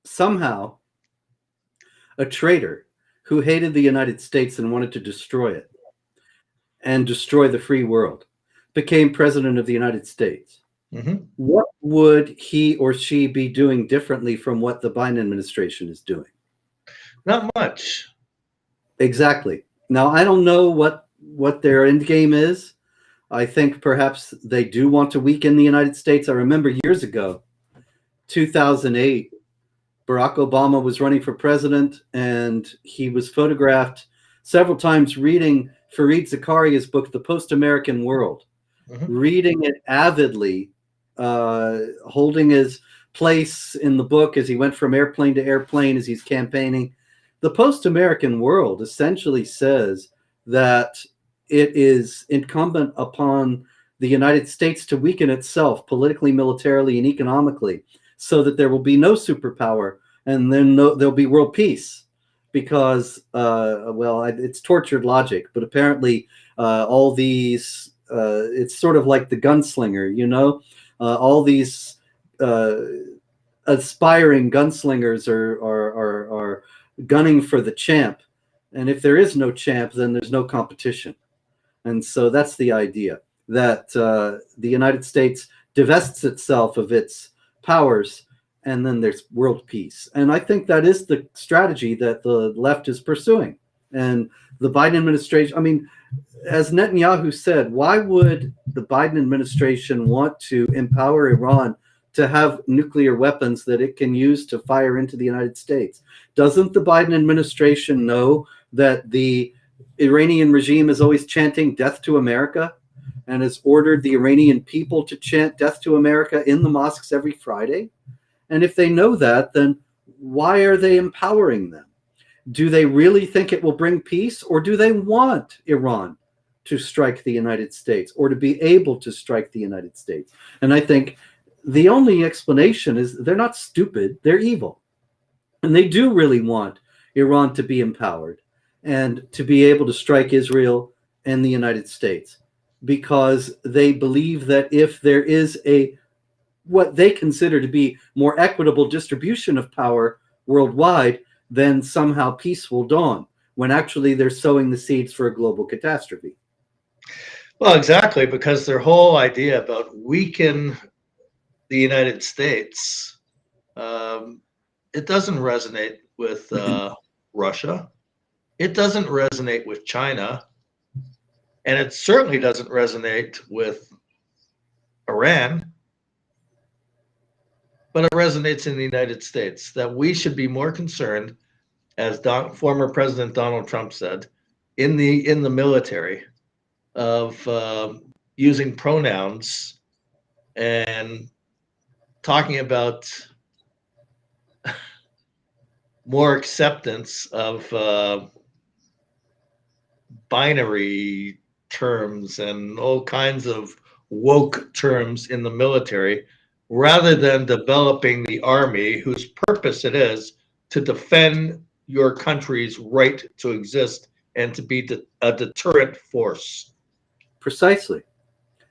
somehow a traitor who hated the United States and wanted to destroy it and destroy the free world became president of the United States, what would he or she be doing differently from what the Biden administration is doing? Not much. Exactly. Now, I don't know what their end game is. I think perhaps they do want to weaken the United States. I remember years ago, 2008, Barack Obama was running for president, and he was photographed several times reading Fareed Zakaria's book, The Post-American World, reading it avidly, holding his place in the book as he went from airplane to airplane as he's campaigning. The Post-American World essentially says that it is incumbent upon the United States to weaken itself politically, militarily, and economically so that there will be no superpower, and then there'll be world peace. Because, well, it's tortured logic, but apparently all these, it's sort of like the gunslinger, you know? All these aspiring gunslingers are gunning for the champ. And if there is no champ, then there's no competition. And so that's the idea, that the United States divests itself of its powers, and then there's world peace. And I think that is the strategy that the left is pursuing. And the Biden administration, I mean, as Netanyahu said, why would the Biden administration want to empower Iran to have nuclear weapons that it can use to fire into the United States? Doesn't the Biden administration know that the Iranian regime is always chanting death to America and has ordered the Iranian people to chant death to America in the mosques every Friday? And if they know that, then why are they empowering them? Do they really think it will bring peace, or do they want Iran to strike the United States or to be able to strike the United States? And I think the only explanation is they're not stupid, they're evil. And they do really want Iran to be empowered and to be able to strike Israel and the United States, because they believe that if there is what they consider to be more equitable distribution of power worldwide, then somehow peace will dawn, when actually they're sowing the seeds for a global catastrophe. Well, exactly, because their whole idea about weaken the United States, it doesn't resonate with Russia. It doesn't resonate with China. And it certainly doesn't resonate with Iran. But it resonates in the United States, that we should be more concerned, as former President Donald Trump said, in the military, of using pronouns and talking about more acceptance of binary terms and all kinds of woke terms in the military, rather than developing the army whose purpose it is to defend your country's right to exist and to be a deterrent force. Precisely.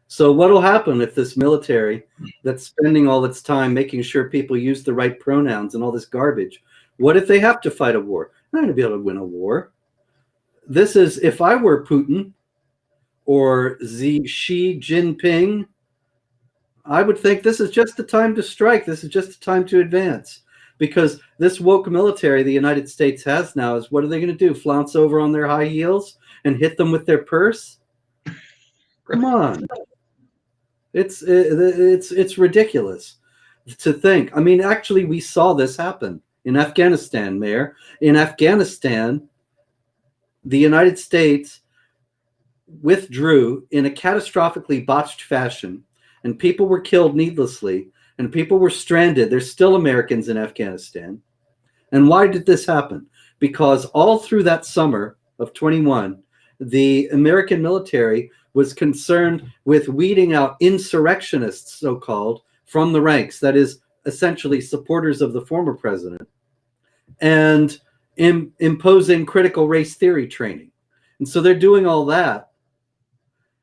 So what will happen if this military that's spending all its time making sure people use the right pronouns and all this garbage, what if they have to fight a war? They're not going to be able to win a war. This is, if I were Putin or Xi Jinping, I would think this is just the time to strike. This is just the time to advance. Because this woke military the United States has now is, what are they going to do? Flounce over on their high heels and hit them with their purse? Come on. It's ridiculous to think. I mean, actually, we saw this happen in Afghanistan, Meir. In Afghanistan, the United States withdrew in a catastrophically botched fashion, and people were killed needlessly, and people were stranded. There's still Americans in Afghanistan. And why did this happen? Because all through that summer of 21, the American military was concerned with weeding out insurrectionists, so-called, from the ranks, that is, essentially supporters of the former president, and imposing critical race theory training. And so they're doing all that,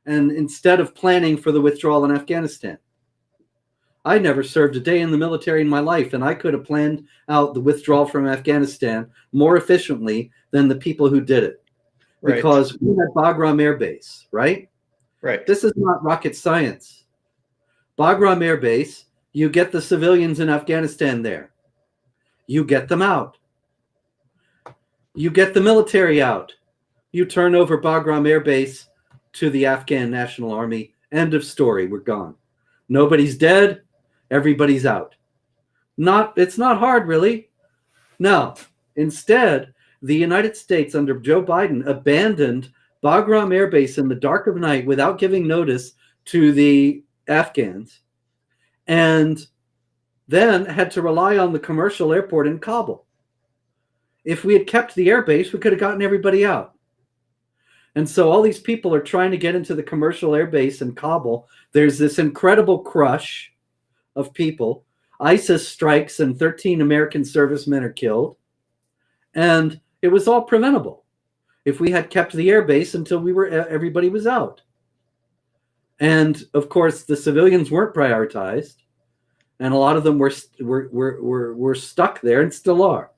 and instead of planning for the withdrawal in Afghanistan. I never served a day in the military in my life, and I could have planned out the withdrawal from Afghanistan more efficiently than the people who did it. Right. Because we had Bagram Air Base, right? Right. This is not rocket science. Bagram Air Base, you get the civilians in Afghanistan there. You get them out. You get the military out. You turn over Bagram Air Base to the Afghan National Army. End of story. We're gone. Nobody's dead. Everybody's out. It's not hard, really. No. Instead, the United States under Joe Biden abandoned Bagram Air Base in the dark of night without giving notice to the Afghans, and then had to rely on the commercial airport in Kabul. If we had kept the air base, we could have gotten everybody out. And so all these people are trying to get into the commercial air base in Kabul. There's this incredible crush of people. ISIS strikes and 13 American servicemen are killed. And it was all preventable if we had kept the air base until everybody was out. And of course, the civilians weren't prioritized, and a lot of them were stuck there and still are.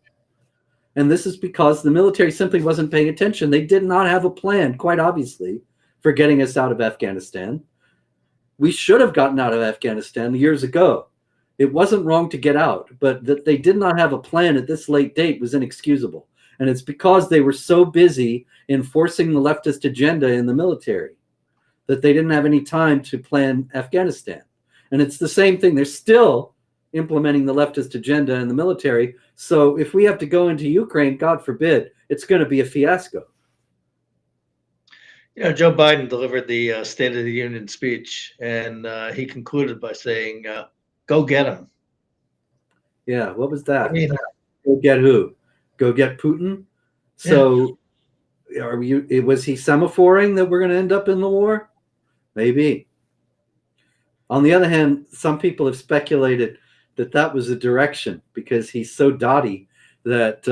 And this is because the military simply wasn't paying attention. They did not have a plan, quite obviously, for getting us out of Afghanistan. We should have gotten out of Afghanistan years ago. It wasn't wrong to get out, but that they did not have a plan at this late date was inexcusable. And it's because they were so busy enforcing the leftist agenda in the military that they didn't have any time to plan Afghanistan. And it's the same thing. They're still implementing the leftist agenda in the military. So if we have to go into Ukraine, God forbid, it's going to be a fiasco. You know, Joe Biden delivered the State of the Union speech, and he concluded by saying, go get him. Yeah, what was that? I mean, Go get who? Go get Putin? So was he semaphoring that we're going to end up in the war? Maybe. On the other hand, some people have speculated that was a direction because he's so dotty that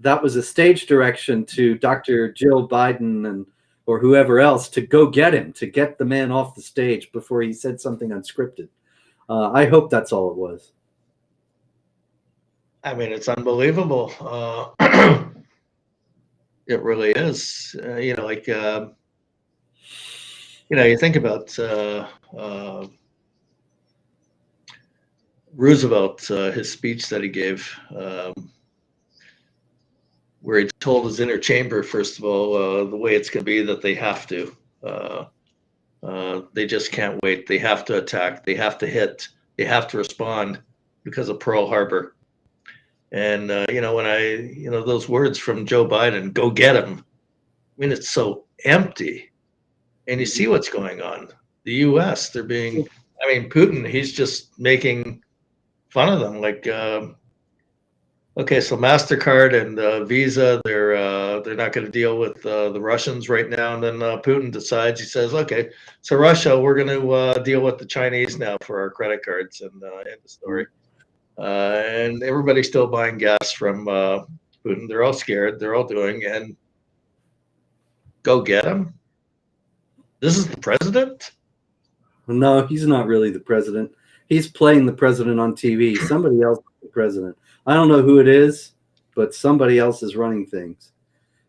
that was a stage direction to Dr. Jill Biden or whoever else to go get him, to get the man off the stage before he said something unscripted. I hope that's all it was. I mean, it's unbelievable. It really is. You know, like, you think about Roosevelt, his speech that he gave, where he told his inner chamber, first of all, the way it's going to be that they have to. They just can't wait. They have to attack. They have to hit. They have to respond because of Pearl Harbor. And, when those words from Joe Biden, go get him, I mean, it's so empty. And you see what's going on. The U.S., Putin, he's just making fun of them. Like, Okay, so MasterCard and Visa, they're not going to deal with the Russians right now. And then Putin decides, he says, okay, so Russia, we're going to deal with the Chinese now for our credit cards, and end the story. And everybody's still buying gas from Putin. They're all scared. They're all doing, and go get him. This is the president? No, he's not really the president. He's playing the president on TV. Somebody else is the president. I don't know who it is, but somebody else is running things.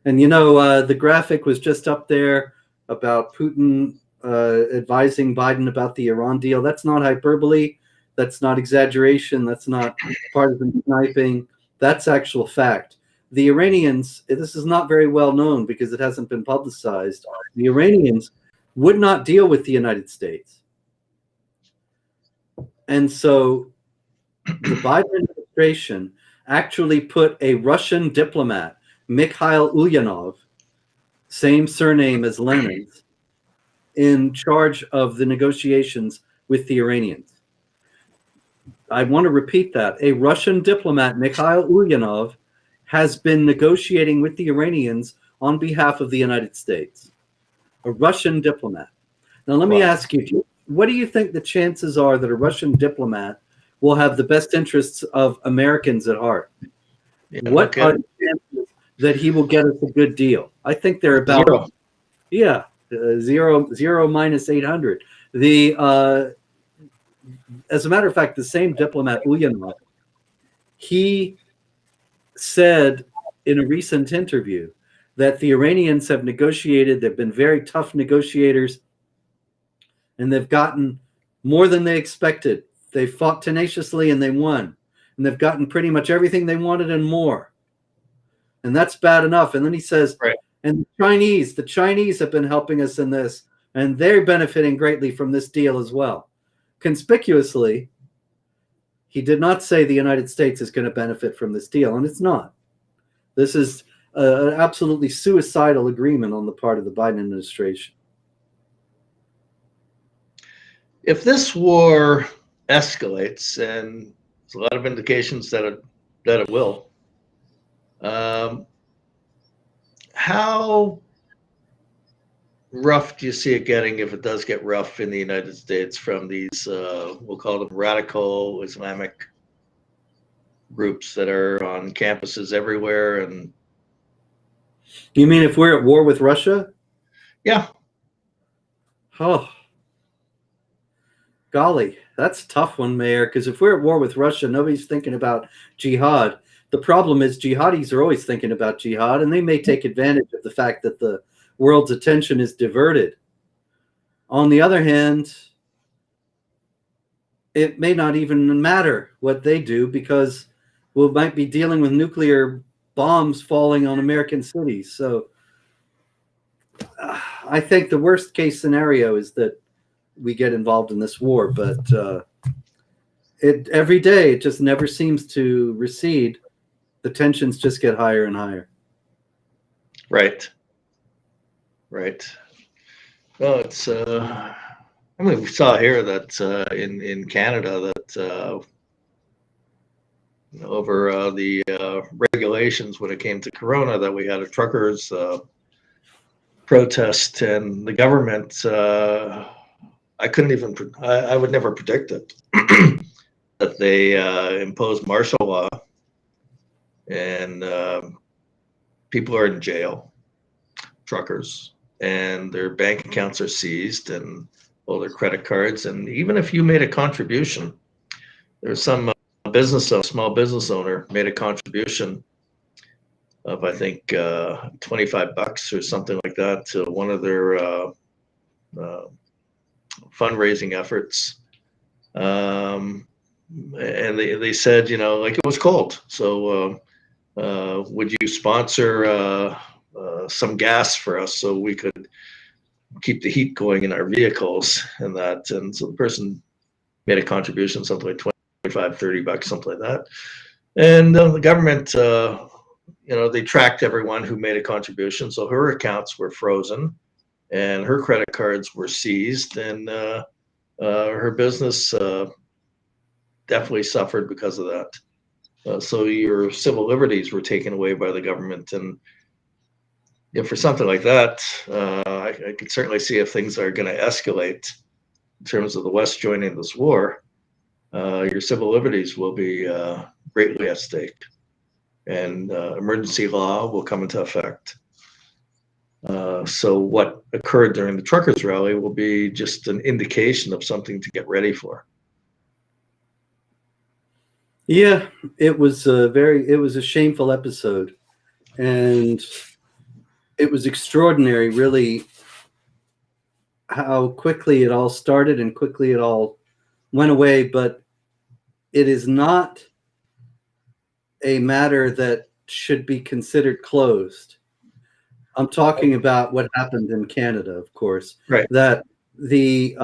And the graphic was just up there about Putin advising Biden about the Iran deal. That's not hyperbole. That's not exaggeration. That's not partisan sniping. That's actual fact. The Iranians, this is not very well known because it hasn't been publicized. The Iranians would not deal with the United States. And so the Biden administration actually put a Russian diplomat, Mikhail Ulyanov, same surname as Lenin's, in charge of the negotiations with the Iranians. I want to repeat that. A Russian diplomat, Mikhail Ulyanov, has been negotiating with the Iranians on behalf of the United States. A Russian diplomat. Now, let me ask you, what do you think the chances are that a Russian diplomat will have the best interests of Americans at heart? Yeah, What are the chances that he will get us a good deal? I think they're about zero. Yeah, zero minus 800. As a matter of fact, the same diplomat Ulyanov, he said in a recent interview that the Iranians have negotiated. They've been very tough negotiators, and they've gotten more than they expected. They fought tenaciously and they won. And they've gotten pretty much everything they wanted and more. And that's bad enough. And then he says, right. And the Chinese have been helping us in this, and they're benefiting greatly from this deal as well. Conspicuously, he did not say the United States is going to benefit from this deal, and it's not. This is an absolutely suicidal agreement on the part of the Biden administration. If this war escalates, and there's a lot of indications that it will, how rough do you see it getting if it does get rough in the United States from these, we'll call them radical Islamic groups that are on campuses everywhere? And you mean if we're at war with Russia? Yeah. Oh, golly, that's a tough one, Meir, because if we're at war with Russia, nobody's thinking about jihad. The problem is jihadis are always thinking about jihad, and they may take advantage of the fact that the world's attention is diverted. On the other hand, it may not even matter what they do because we might be dealing with nuclear bombs falling on American cities. So I think the worst case scenario is that we get involved in this war, but every day it just never seems to recede. The tensions just get higher and higher. Right. Well, it's I mean, we saw here that in Canada that over the regulations when it came to Corona, that we had a truckers protest, and the government, I would never predict it that they imposed martial law, and people are in jail, truckers, and their bank accounts are seized and all their credit cards. And even if you made a contribution, there's some small business owner made a contribution of, I think, $25 or something like that to one of their fundraising efforts. And they said, like, it was cold. So would you sponsor some gas for us so we could keep the heat going in our vehicles and that? And so the person made a contribution, something like $25, $30, something like that. And the government, they tracked everyone who made a contribution. So her accounts were frozen and her credit cards were seized, and her business definitely suffered because of that. So your civil liberties were taken away by the government. And for something like that, I could certainly see if things are going to escalate in terms of the West joining this war, your civil liberties will be greatly at stake, and emergency law will come into effect. So what occurred during the truckers' rally will be just an indication of something to get ready for. Yeah, it was a shameful episode, and it was extraordinary, really, how quickly it all started and quickly it all went away. But it is not a matter that should be considered closed. I'm talking about what happened in Canada, of course. Right. That the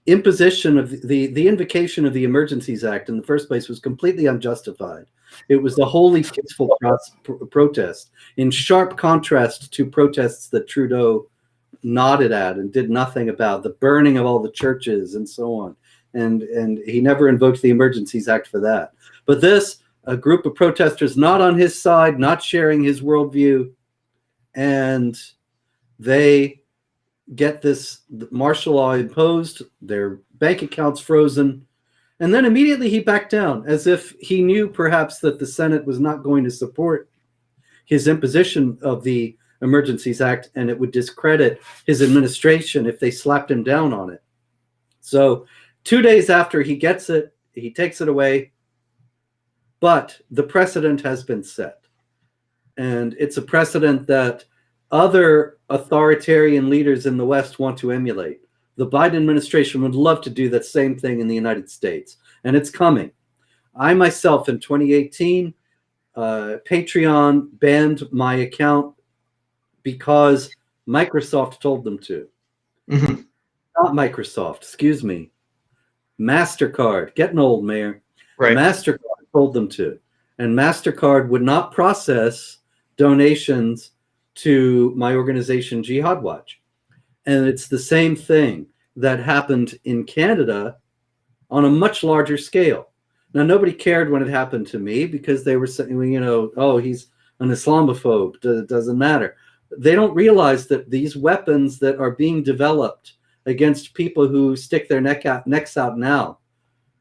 imposition of the invocation of the Emergencies Act in the first place was completely unjustified. It was the wholly peaceful protest, in sharp contrast to protests that Trudeau nodded at and did nothing about, the burning of all the churches and so on. And he never invoked the Emergencies Act for that. But this, a group of protesters not on his side, not sharing his worldview, and they get this martial law imposed, their bank accounts frozen, and then immediately he backed down, as if he knew perhaps that the Senate was not going to support his imposition of the Emergencies Act, and it would discredit his administration if they slapped him down on it. So 2 days after he gets it, he takes it away, but the precedent has been set. And it's a precedent that other authoritarian leaders in the West want to emulate. The Biden administration would love to do that same thing in the United States, and it's coming. I myself, in 2018, Patreon banned my account because Microsoft told them to. Mm-hmm. Not Microsoft, excuse me. MasterCard, getting old, Mayor. Right. MasterCard told them to. And MasterCard would not process donations to my organization, Jihad Watch. And it's the same thing that happened in Canada on a much larger scale. Now, nobody cared when it happened to me because they were saying, you know, oh, he's an Islamophobe. It doesn't matter. They don't realize that these weapons that are being developed against people who stick their necks out now,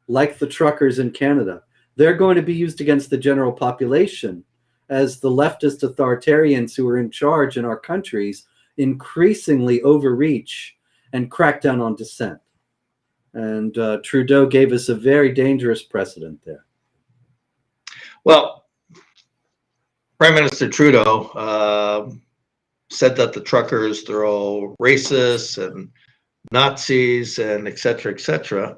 like the truckers in Canada, they're going to be used against the general population as the leftist authoritarians who are in charge in our countries increasingly overreach and crack down on dissent. And Trudeau gave us a very dangerous precedent there. Well, Prime Minister Trudeau said that the truckers, they're all racists and Nazis and et cetera, et cetera.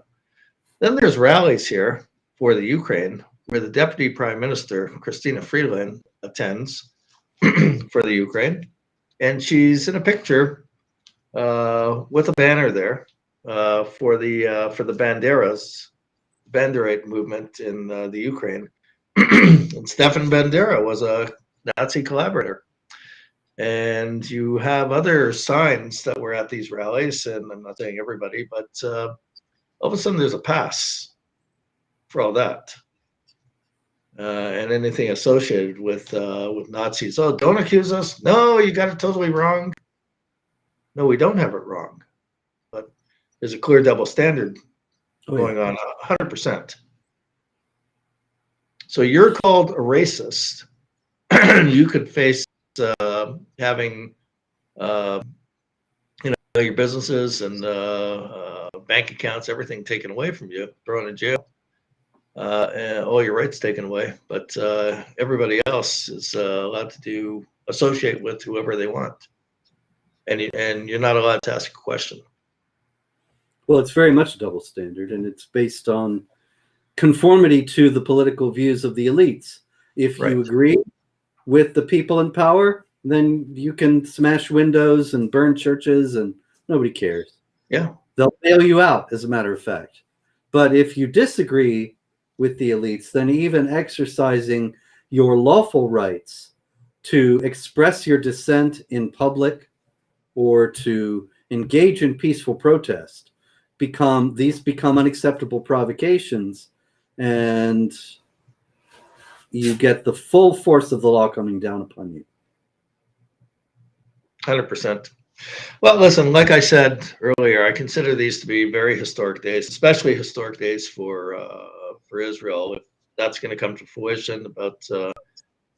Then there's rallies here for the Ukraine where the Deputy Prime Minister, Christina Freeland, attends for the Ukraine. And she's in a picture with a banner there for the Banderite movement in the Ukraine. And Stefan Bandera was a Nazi collaborator. And you have other signs that were at these rallies, and I'm not saying everybody, but all of a sudden there's a pass for all that. And anything associated with Nazis. Oh, don't accuse us. No, you got it totally wrong. No, we don't have it wrong. But there's a clear double standard going on 100%. So you're called a racist. You could face having your businesses and bank accounts, everything taken away from you, thrown in jail. And all your rights taken away, but everybody else is allowed to associate with whoever they want, and you're not allowed to ask a question. Well, it's very much a double standard, and it's based on conformity to the political views of the elites. If you agree with the people in power, then you can smash windows and burn churches, and nobody cares. Yeah, they'll bail you out, as a matter of fact. But if you disagree with the elites, then even exercising your lawful rights to express your dissent in public or to engage in peaceful protest become unacceptable provocations, and you get the full force of the law coming down upon you. 100%. Well, listen, like I said earlier, I consider these to be very historic days, especially historic days for Israel. If that's going to come to fruition about the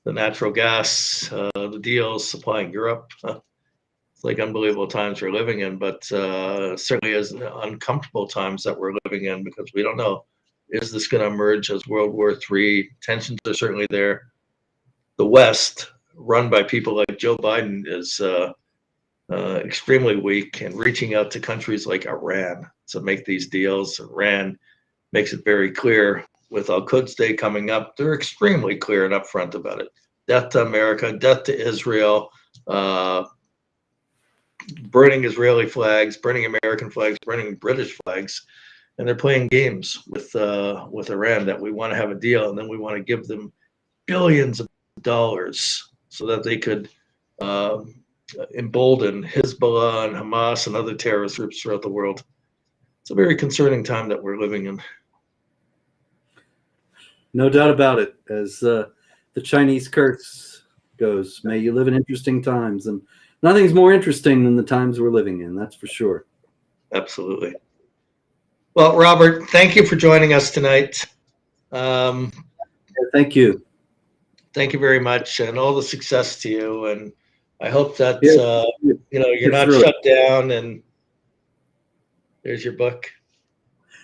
natural gas, the deals supplying Europe, it's like unbelievable times we're living in, but certainly as uncomfortable times that we're living in, because we don't know, is this going to emerge as World War III? Tensions are certainly there. The West, run by people like Joe Biden, is extremely weak and reaching out to countries like Iran to make these deals. Iran makes it very clear with Al-Quds Day coming up. They're extremely clear and upfront about it. Death to America, death to Israel, burning Israeli flags, burning American flags, burning British flags. And they're playing games with Iran that we want to have a deal, and then we want to give them billions of dollars so that they could embolden Hezbollah and Hamas and other terrorist groups throughout the world. It's a very concerning time that we're living in. No doubt about it. As the Chinese curse goes, may you live in interesting times. And nothing's more interesting than the times we're living in, that's for sure. Absolutely. Well, Robert, thank you for joining us tonight. Thank you. Thank you very much, and all the success to you. And I hope that you're not shut down. And there's your book.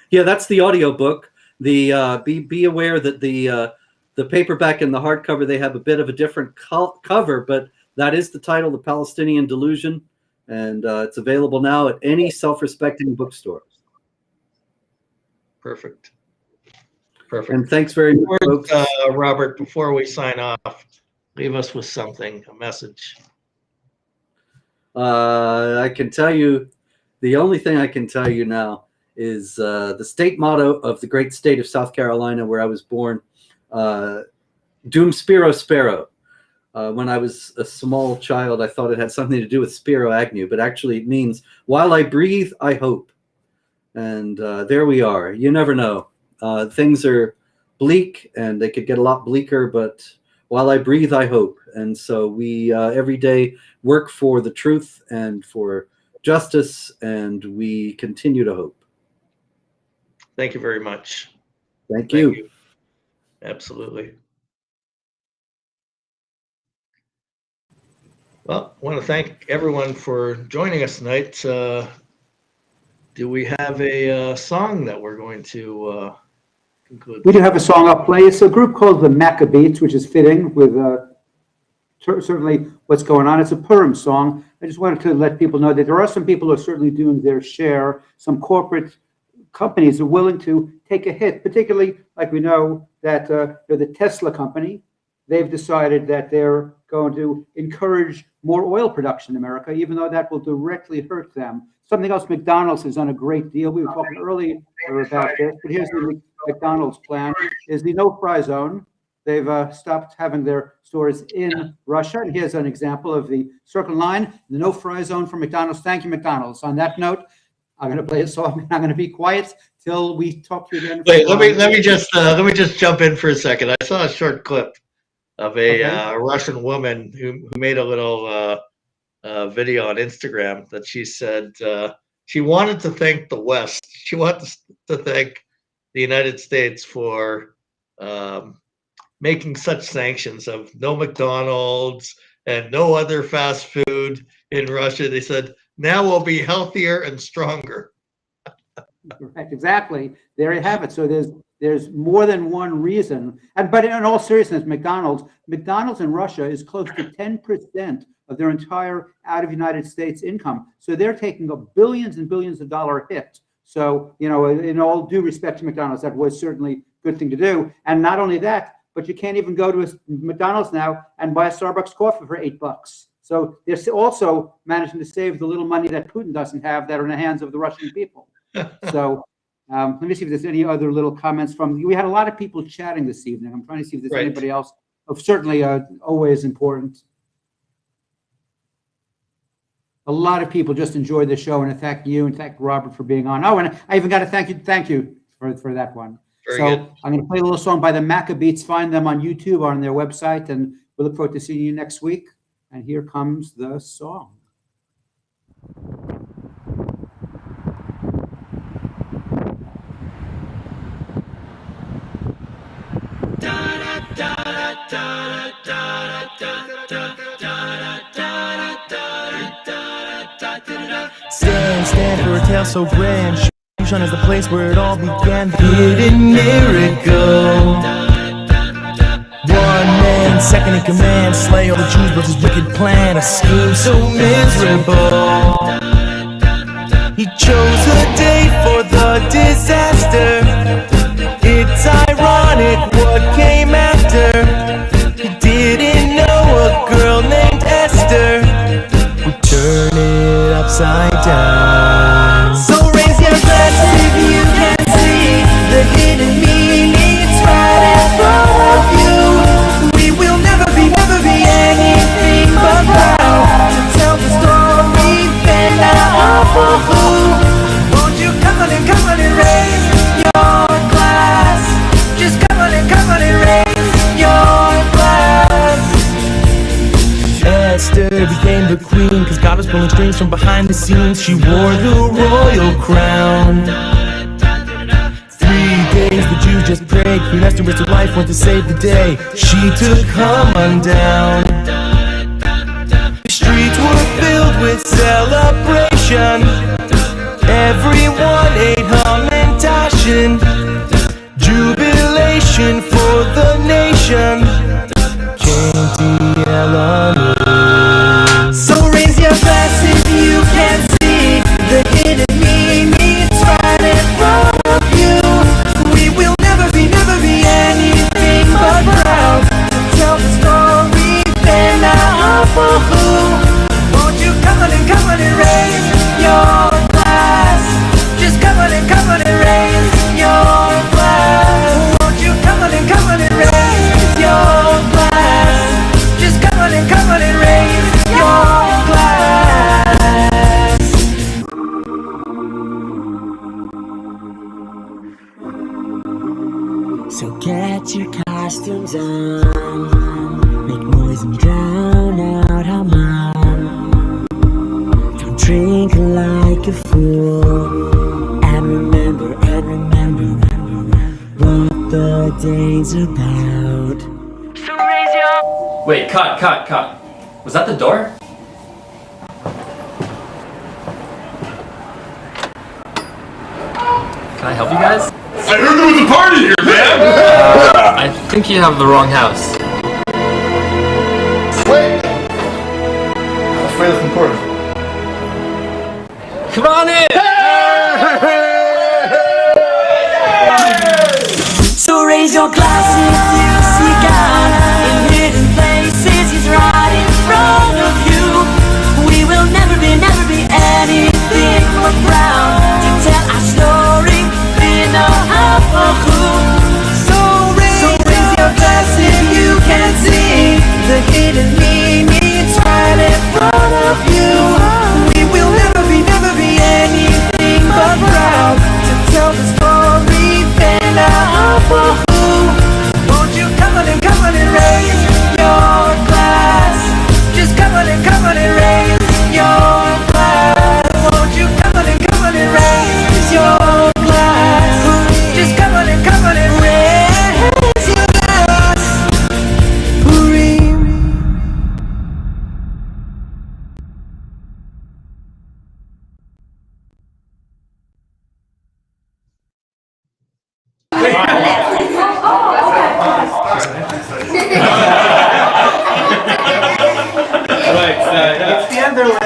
Yeah, that's the audio book. The be aware that the paperback and the hardcover, they have a bit of a different cover, but that is the title, The Palestinian Delusion, and it's available now at any self-respecting bookstore. Perfect. And thanks very much, folks. Robert, before we sign off, leave us with something, a message. I can tell you, the only thing I can tell you now is the state motto of the great state of South Carolina, where I was born, Dum Spiro Spero. When I was a small child, I thought it had something to do with Spiro Agnew, but actually it means, while I breathe, I hope. And there we are. You never know. Things are bleak, and they could get a lot bleaker, but while I breathe, I hope. And so we every day work for the truth and for justice, and we continue to hope. Thank you very much. Thank you. Absolutely. Well, I want to thank everyone for joining us tonight. Do we have a song that we're going to conclude? We do have a song I'll play. It's a group called the Maccabees, which is fitting with certainly what's going on. It's a Purim song. I just wanted to let people know that there are some people who are certainly doing their share. Some corporate companies are willing to take a hit, particularly like we know that the Tesla company. They've decided that they're going to encourage more oil production in America, even though that will directly hurt them. Something else, McDonald's has done a great deal. We were talking earlier about this, but here's the McDonald's plan, is the no-fry zone. They've stopped having their stores in Russia. And here's an example of the Circle Line, the no-fry zone for McDonald's. Thank you, McDonald's. On that note, I'm going to play a song. I'm going to be quiet till we talk to you again. Wait, let me just jump in for a second. I saw a short clip of a Russian woman who made a little video on Instagram that she said she wanted to thank the West. She wanted to thank the United States for making such sanctions of no McDonald's and no other fast food in Russia. They said, now we'll be healthier and stronger. Right, exactly. There you have it. So there's more than one reason. But in all seriousness, McDonald's in Russia is close to 10% of their entire out of United States income. So they're taking a billions and billions of dollar hit. So, in all due respect to McDonald's, that was certainly a good thing to do. And not only that, but you can't even go to a McDonald's now and buy a Starbucks coffee for $8. So they're also managing to save the little money that Putin doesn't have that are in the hands of the Russian people. So let me see if there's any other little comments we had a lot of people chatting this evening. I'm trying to see if there's anybody else. Certainly always important. A lot of people just enjoyed the show, and thank you and thank Robert for being on. Oh, and I even got to thank you for that one. Very So good. I'm going to play a little song by the Maccabees. Find them on YouTube or on their website, and we look forward to seeing you next week. And here comes the song. Stand for a tale so grand. Shushan is the place where it all began. The hidden miracle. One man, second in command, slay all the Jews was his wicked plan. A scheme so miserable. He chose a day for the disaster. It's ironic what came after. He didn't know a girl named Esther would turn it upside down. So raise your glass if you can see the hidden meanings right in front of you. We will never be anything but proud to tell the story then now for who. Won't you come on and raise your glass? Just come on and raise your glass. Esther became the queen cause God was pulling strings from behind the scenes. She wore the royal crown. 3 days the Jews just prayed. Queen Esther risked her life, went to save the day. She took Haman down. The streets were filled with celebration. Everyone ate Haman tashin'. Jubilation for the nation. So raise your glass if you can see the hidden meanings right in front of you. We will never be anything but proud to tell the story then now for who. Won't you come on and raise your glass? Just come on and raise your glass. Won't you come on and raise your glass? Just come on and raise your glass. So get your costumes on, make noise and drown out Haman. Don't drink like a fool, and remember what the day's about. So raise your... Wait, cut. Was that the door? Can I help you guys? I heard there was a party here, man! I think you have the wrong house. Wait! Let's play this in chorus. Come on in! So raise your glass if you see God in hidden places. He's right in front of you. We will never be anything but proud to tell our story in a half a who. So raise your glass if you can see the hidden meanings right in front of you. We will never be anything but proud to tell the story then now for who. Won't you come on and raise your glass? Just come on and raise your glass. Won't you come on and raise your glass? Just come on and raise your glass. Purim. It's the other way.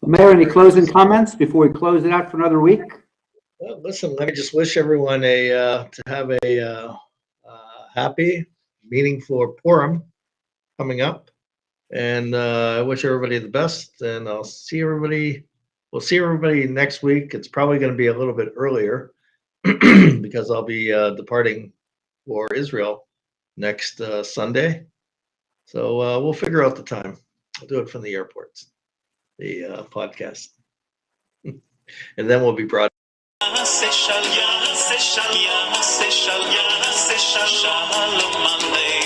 Mayor, any closing comments before we close it out for another week? Well, listen, let me just wish everyone to have a happy, meaningful Purim coming up, and I wish everybody the best. And I'll see everybody. We'll see everybody next week. It's probably going to be a little bit earlier because I'll be departing for Israel next Sunday. So we'll figure out the time. I'll do it from the airport. The podcast. and then we'll be brought. Shalom Aleichem.